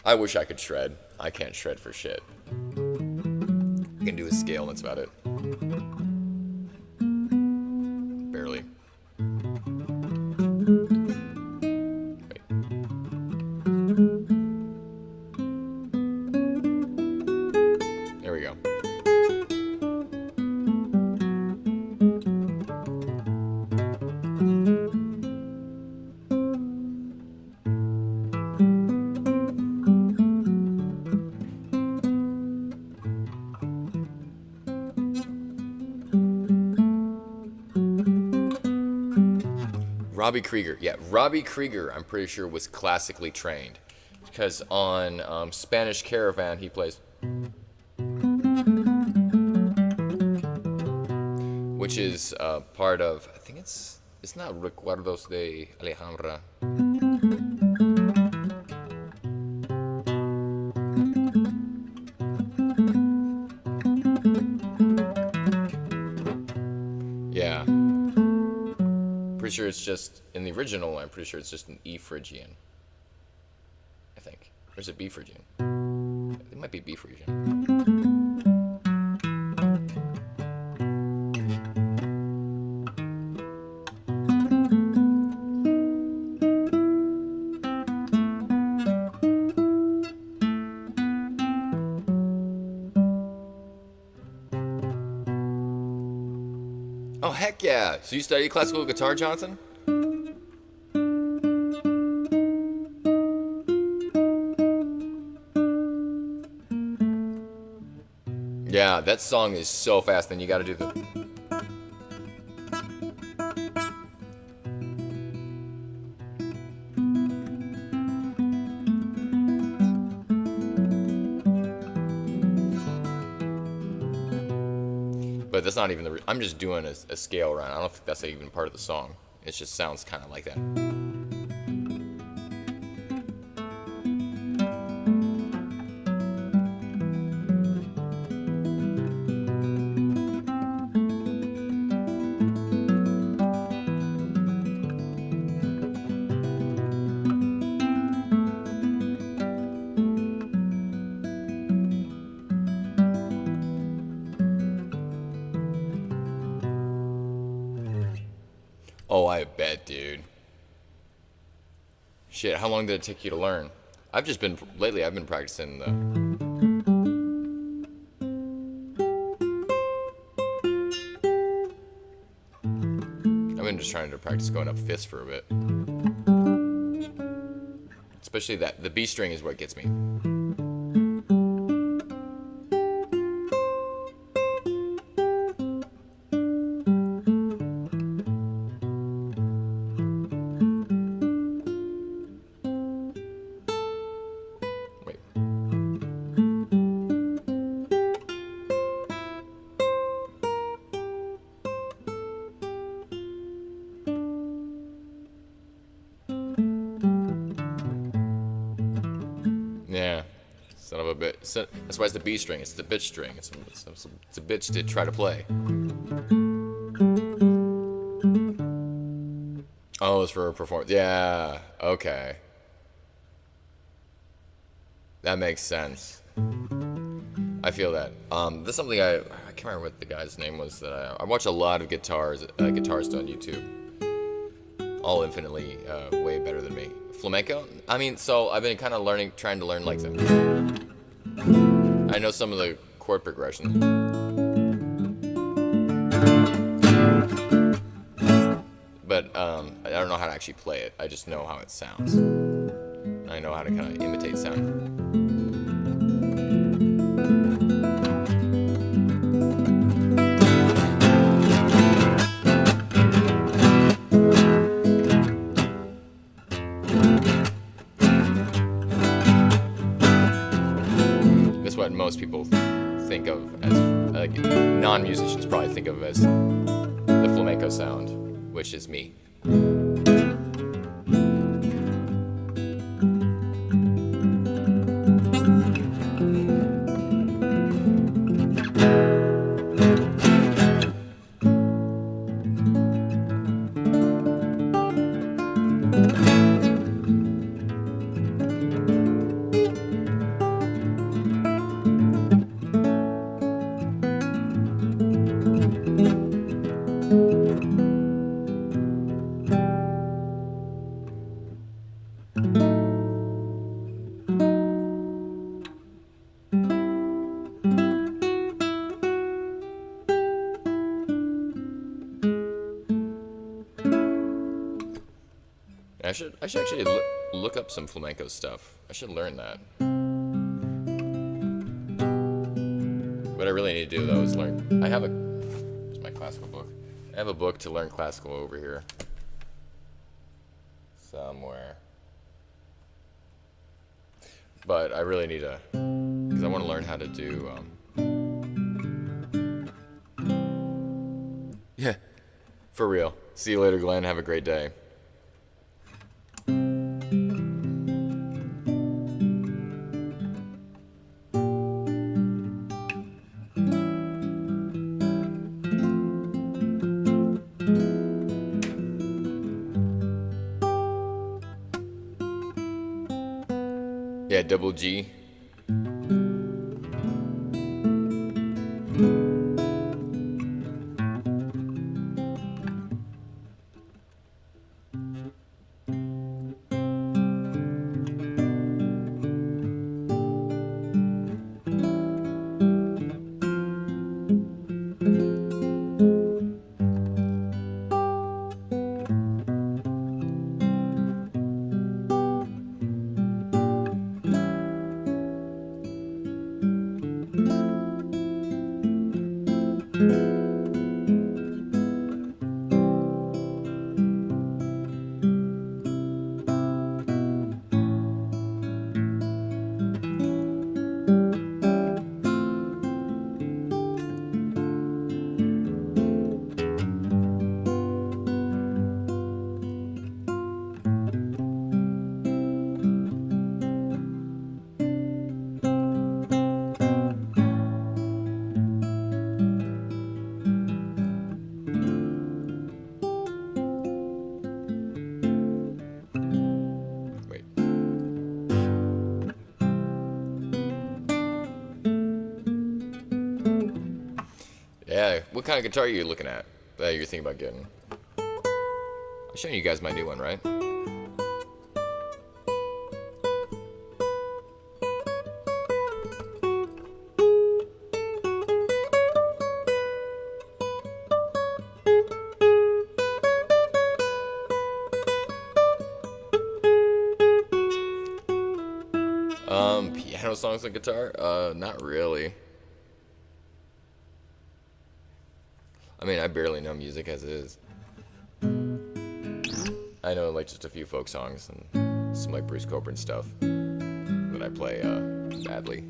I wish I could shred. I can't shred for shit. I can do a scale, and that's about it. Barely. Wait. There we go. Robbie Krieger. Yeah, Robbie Krieger, I'm pretty sure, was classically trained. Because on Spanish Caravan, he plays... which is part of... I think it's... It's not Recuerdos de Alejandra. Yeah. Pretty sure it's just, in the original, I'm pretty sure it's just an E Phrygian. I think. Or is it B Phrygian? It might be B Phrygian. Oh, heck yeah. So you study classical guitar, Jonathan? Yeah, that song is so fast, then you gotta do the... But that's not even the... I'm just doing a scale around. I don't think that's even part of the song. It just sounds kind of like that. Oh, I bet, dude. Shit, how long did it take you to learn? I've been practicing the... I've been just trying to practice going up fifths for a bit. Especially the B string is what gets me. Yeah, son of a bitch. So, that's why it's the B string. It's the bitch string. It's a bitch to try to play. Oh, it's for a performance. Yeah, okay. That makes sense. I feel that. That's something I can't remember what the guy's name was that I watch a lot of guitarists on YouTube. All infinitely way better than me. Flamenco? I mean, so I've been kind of trying to learn like them. I know some of the chord progressions. But I don't know how to actually play it. I just know how it sounds. I know how to kind of imitate sound. What most people think of as, like, non-musicians probably think of as the flamenco sound, which is me. I should actually look up some flamenco stuff. I should learn that. What I really need to do though is learn. Where's my classical book? I have a book to learn classical over here somewhere. But I really need to, because I want to learn how to do. Yeah, For real. See you later, Glenn. Have a great day. Yeah, double G. Wait. Yeah, what kind of guitar are you looking at that you're thinking about getting? I'm showing you guys my new one, right? Piano songs on guitar? Not really. I mean, I barely know music as it is. I know like just a few folk songs and some like Bruce Cockburn stuff that I play badly.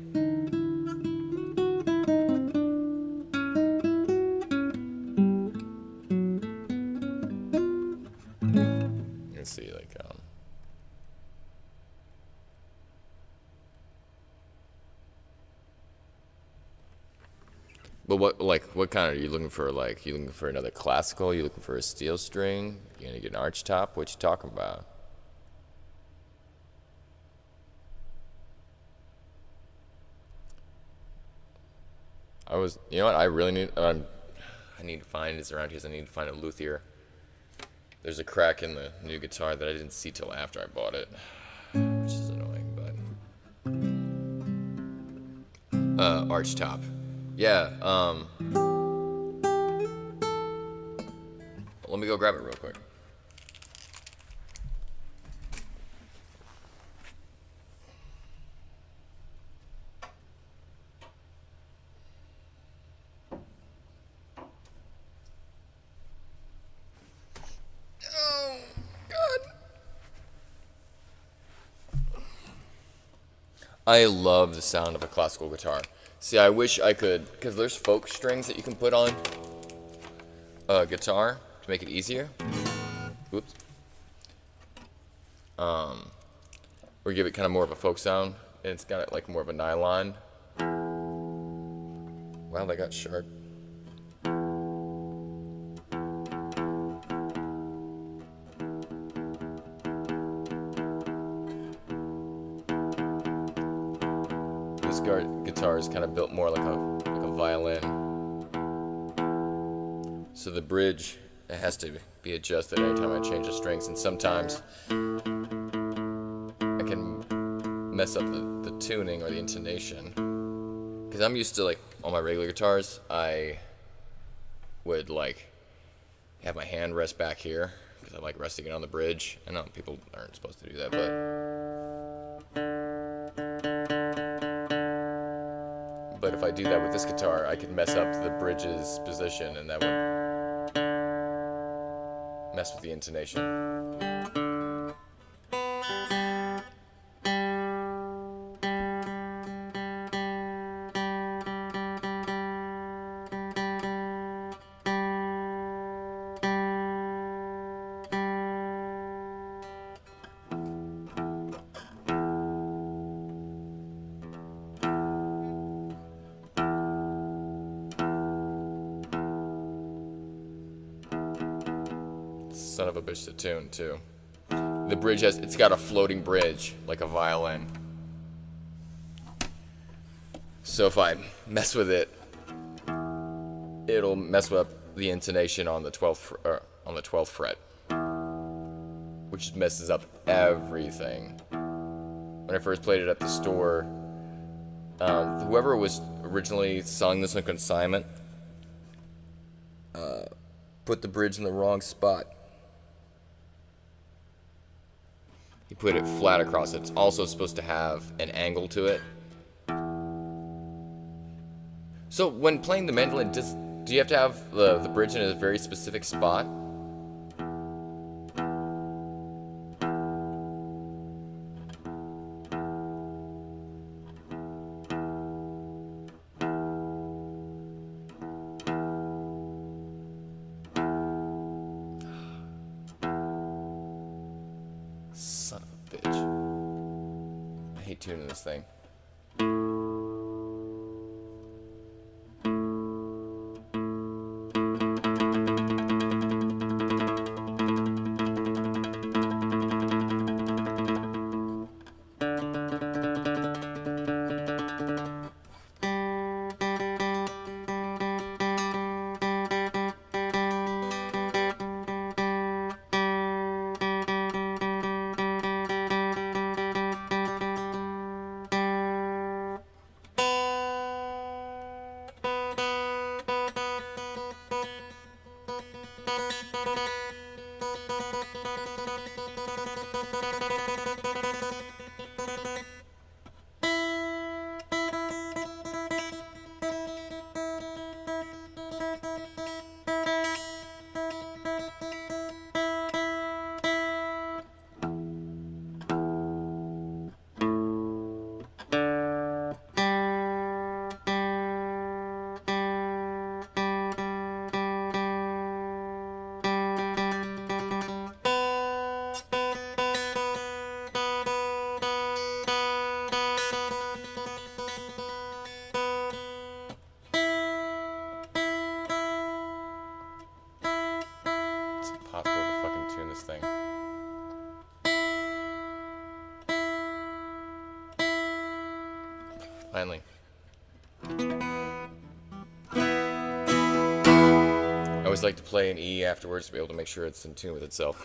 Let's see, like but what kind are you looking for? Like, you looking for another classical? You looking for a steel string? You gonna get an arch top? What you talking about? You know what? I really need. I need to find is around here. I need to find a luthier. There's a crack in the new guitar that I didn't see till after I bought it, which is annoying. But arch top. Yeah, let me go grab it real quick. Oh, God. I love the sound of a classical guitar. See, I wish I could, because there's folk strings that you can put on a guitar to make it easier. Oops. Or give it kind of more of a folk sound, and it's got like more of a nylon. Wow, they got sharp. This guitar is kind of built more like a violin. So the bridge, it has to be adjusted every time I change the strings, and sometimes I can mess up the tuning or the intonation. Because I'm used to, like, on my regular guitars, I would like have my hand rest back here because I like resting it on the bridge. I know people aren't supposed to do that, but if I do that with this guitar, I could mess up the bridge's position, and that would mess with the intonation. son of a bitch to tune too. The bridge it's got a floating bridge like a violin. So if I mess with it, it'll mess up the intonation on the 12th fret, which messes up everything. When I first played it at the store, whoever was originally selling this on consignment put the bridge in the wrong spot. He put it flat across. It's also supposed to have an angle to it. So when playing the mandolin, do you have to have the bridge in a very specific spot? Son of a bitch. I hate tuning this thing. This thing. Finally. I always like to play an E afterwards to be able to make sure it's in tune with itself.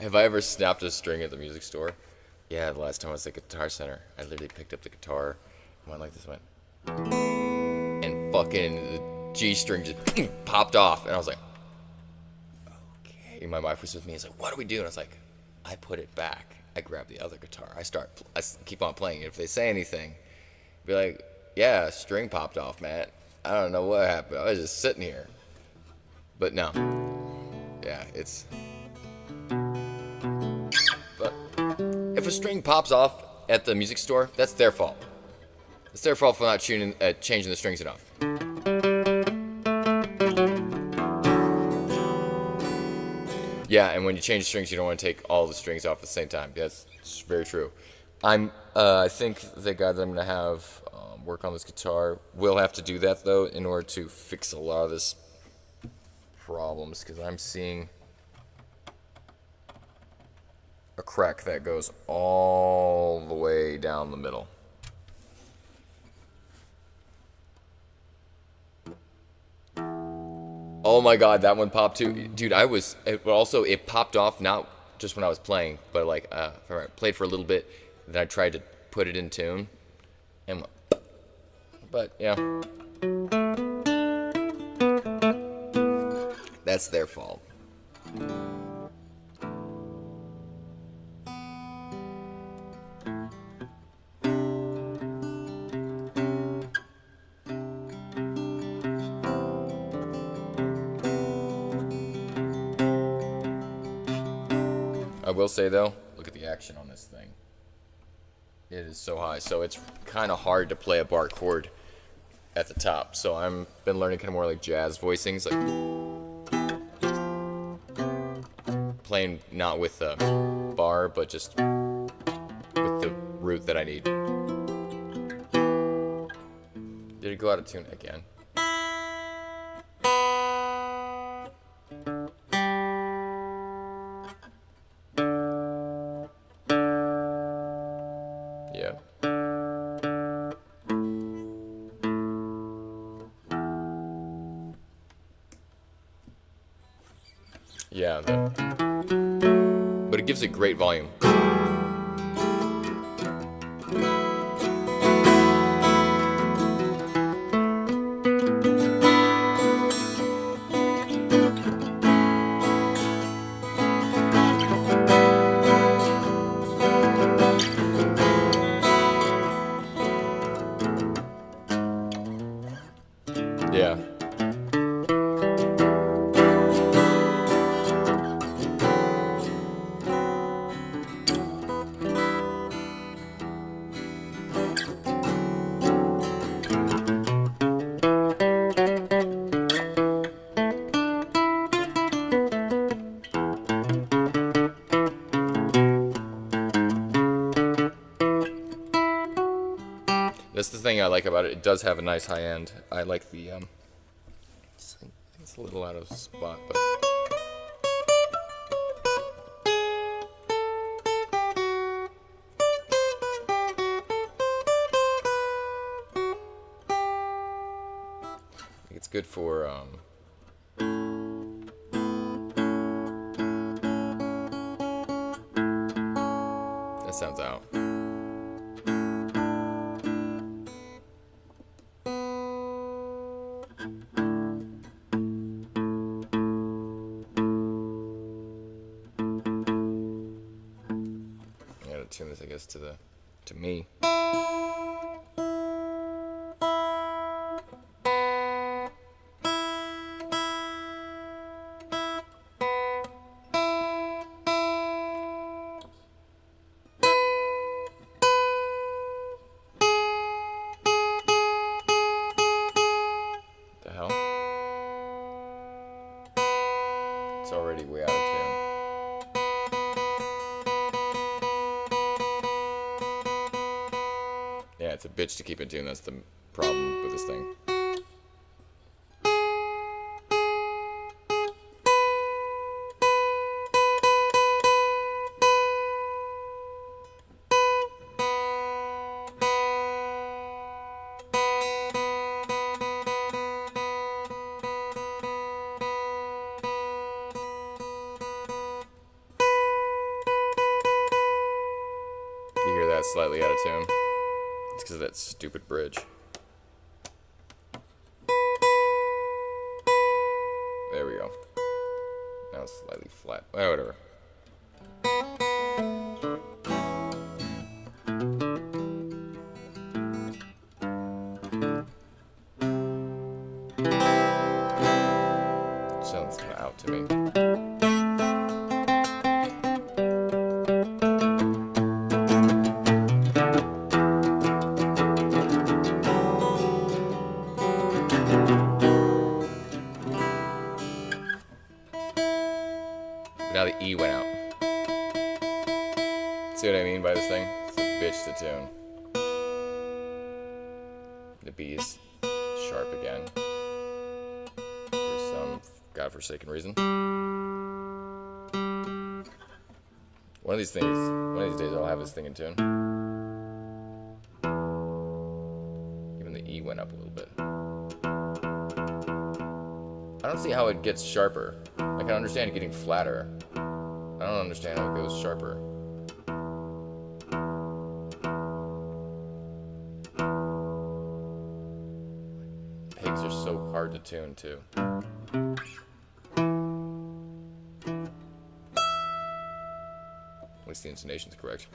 Have I ever snapped a string at the music store? Yeah, the last time I was at Guitar Center, I literally picked up the guitar, went like this, went, and fucking the G string just popped off, and I was like, okay. My wife was with me, and like, what are we doing? I was like, I put it back. I grab the other guitar. I keep on playing it. If they say anything, be like, yeah, string popped off, man. I don't know what happened. I was just sitting here. But no. Yeah, it's... But if a string pops off at the music store, that's their fault. It's their fault for not changing the strings enough. Yeah, and when you change strings, you don't want to take all the strings off at the same time. That's very true. I think the guy that I'm going to have work on this guitar will have to do that, though, in order to fix a lot of this problems, because I'm seeing a crack that goes all the way down the middle. Oh my god, that one popped too. Dude, it popped off not just when I was playing, but like, I played for a little bit, then I tried to put it in tune, and but yeah. That's their fault. I will say though, look at the action on this thing. It is so high, so it's kind of hard to play a bar chord at the top. So I've been learning kind of more like jazz voicings, like. playing not with the bar, but just with the root that I need. Did it go out of tune again? Yeah. Yeah, but it gives it great volume. Yeah. That's the thing I like about it. It does have a nice high end. I like the I think it's a little out of spot, but I think it's good for that sounds out. Tune this, I guess, to me. The hell? It's already way out of tune. Yeah, it's a bitch to keep in tune. That's the problem with this thing. You hear that slightly out of tune? It's because of that stupid bridge. There we go. Now it's slightly flat. Oh, whatever. Sounds kind of out to me. Now the E went out. See what I mean by this thing? It's a bitch to tune. The B's sharp again. For some godforsaken reason. One of these days I'll have this thing in tune. Even the E went up a little bit. I don't see how it gets sharper. I can understand it getting flatter. I don't understand how it goes sharper. Pigs are so hard to tune too. At least the intonation's correct.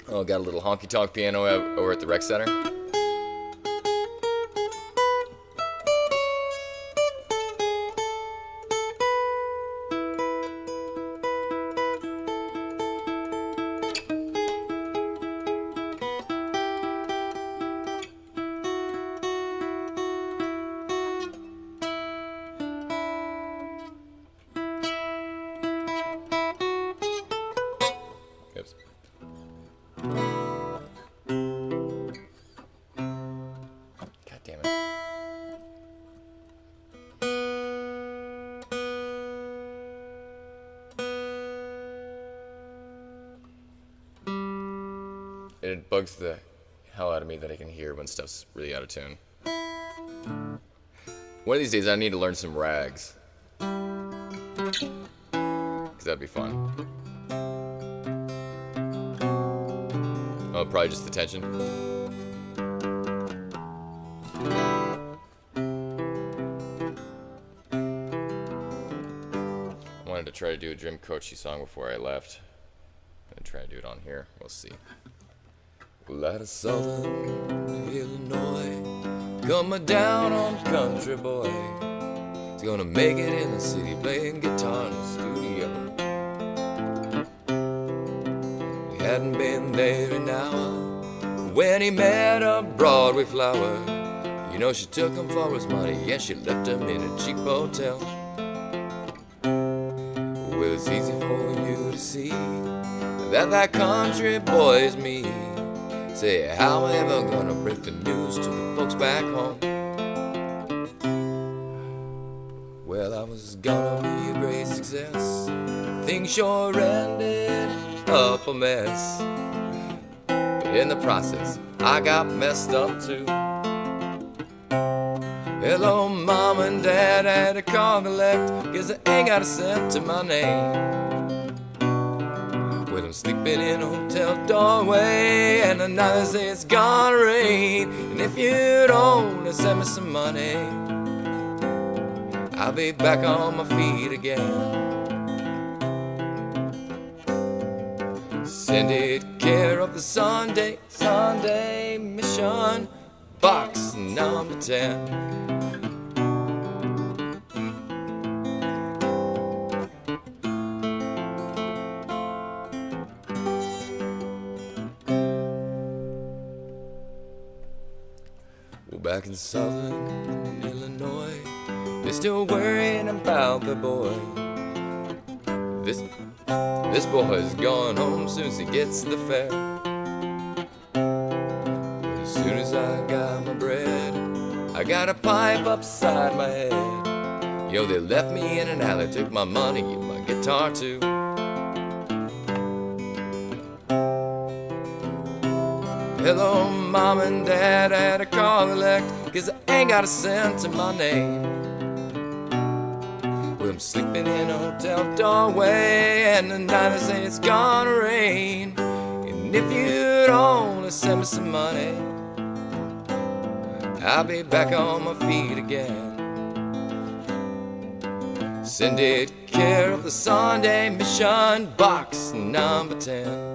Oh, got a little honky-tonk piano over at the rec center. it bugs the hell out of me that I can hear when stuff's really out of tune. One of these days I need to learn some rags. Because that'd be fun. Oh, probably just the tension. I wanted to try to do a Jim Croce song before I left. I'm gonna try to do it on here. We'll see. Well, out of Southern Illinois, coming down on country boy. He's gonna make it in the city, playing guitar in the studio. He hadn't been there an hour when he met a Broadway flower. You know, she took him for his money, yeah, she left him in a cheap hotel. Well, it's easy for you to see that country boy is me. Say, how am I ever gonna break the news to the folks back home? Well, I was gonna be a great success. Things sure ended up a mess. But in the process, I got messed up too. Hello, mom and dad had a car collect, 'cause I ain't got a cent to my name. Well, I'm sleeping in a hotel doorway, and the night they say it's gonna rain. And if you'd only send me some money, I'll be back on my feet again. Send it care of the Sunday Mission, box number 10. Back in Southern Illinois, they're still worrying about the boy. This boy's gone home soon as he gets the fare. But as soon as I got my bread, I got a pipe upside my head. Yo, they left me in an alley, took my money and my guitar too. Hello, mom and dad had a car collect, 'cause I ain't got a cent to my name. Well, I'm sleeping in a hotel doorway, and the night they say it's gonna rain. And if you'd only send me some money, I'll be back on my feet again. Send it care of the Sunday Mission, box number 10.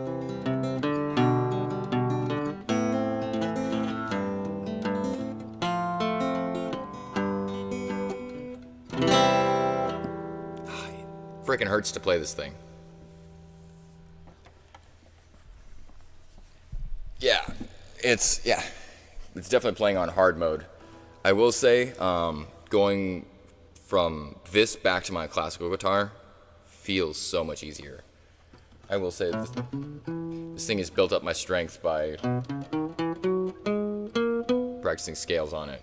Freaking hurts to play this thing. Yeah, it's definitely playing on hard mode. I will say, going from this back to my classical guitar feels so much easier. I will say this thing has built up my strength by practicing scales on it.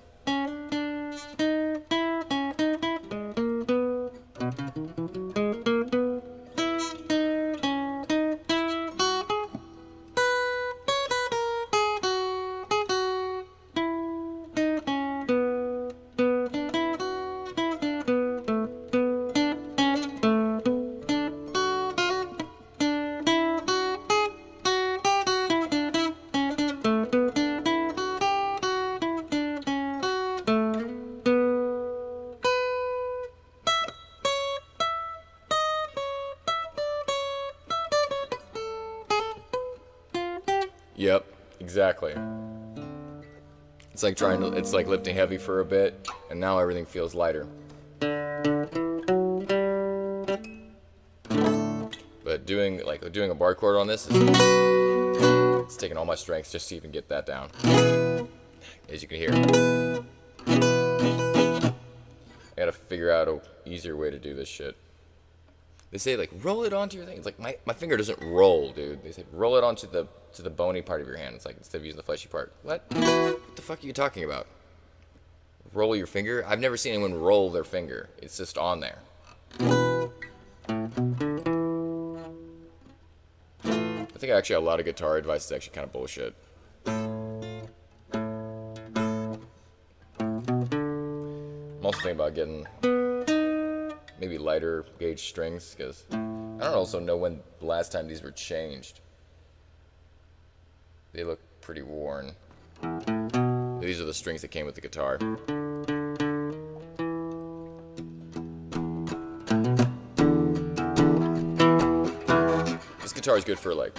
Yep, exactly. It's like it's like lifting heavy for a bit, and now everything feels lighter. But doing a bar chord on this it's taking all my strength just to even get that down. As you can hear. I gotta figure out an easier way to do this shit. They say, like, roll it onto your thing. It's like, my finger doesn't roll, dude. They say, roll it onto the bony part of your hand. It's like, instead of using the fleshy part. What the fuck are you talking about? Roll your finger? I've never seen anyone roll their finger. It's just on there. I think think actually a lot of guitar advice is actually kind of bullshit. I'm also thinking about getting maybe lighter gauge strings, because I don't also know when the last time these were changed. They look pretty worn. These are the strings that came with the guitar. This guitar is good for like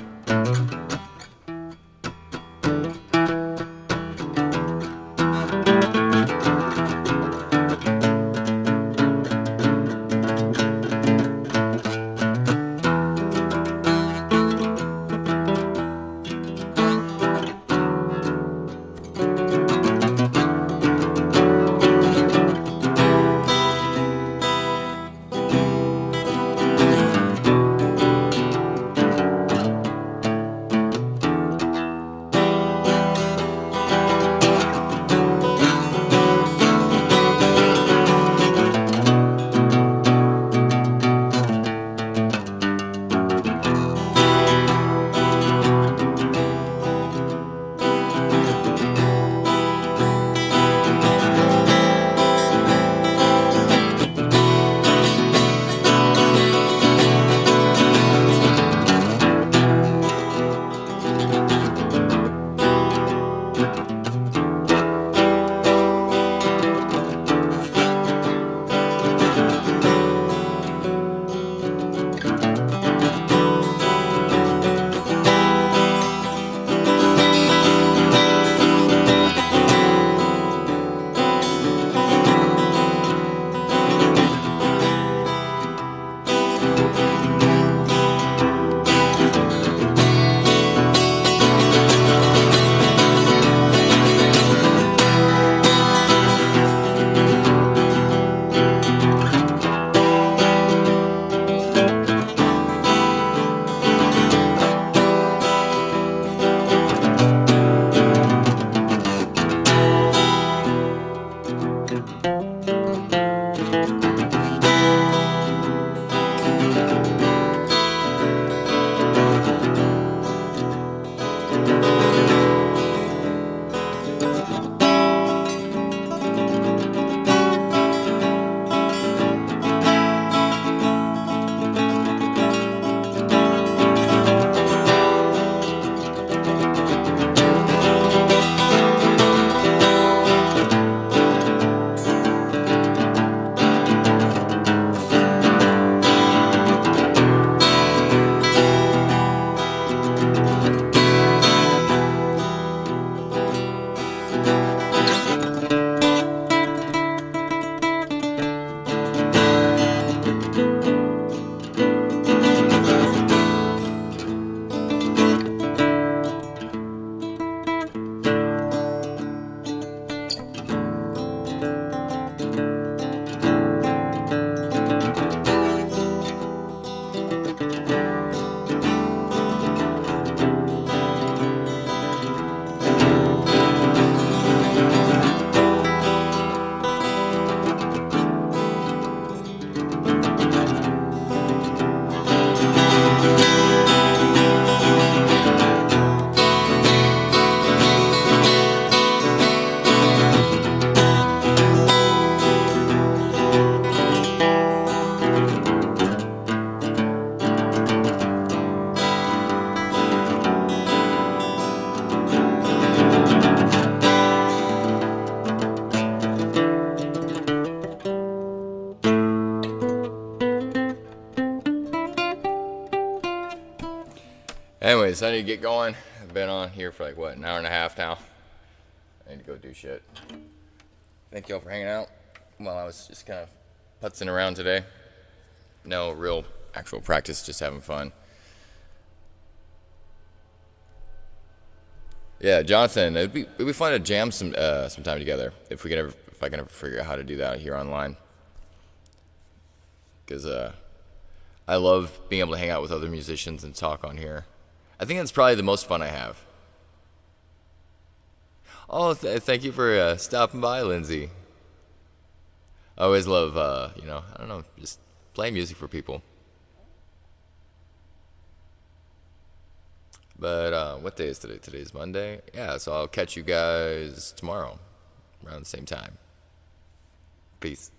anyways, I need to get going. I've been on here for like, what, an hour and a half now. I need to go do shit. Thank y'all for hanging out while I was just kind of putzing around today. No real actual practice, just having fun. Yeah, Jonathan, it'd be fun to jam sometime together if I can ever figure out how to do that here online. Because I love being able to hang out with other musicians and talk on here. I think that's probably the most fun I have. Oh, thank you for stopping by, Lindsay. I always love, I don't know, just playing music for people. But what day is today? Today's Monday. Yeah, so I'll catch you guys tomorrow around the same time. Peace.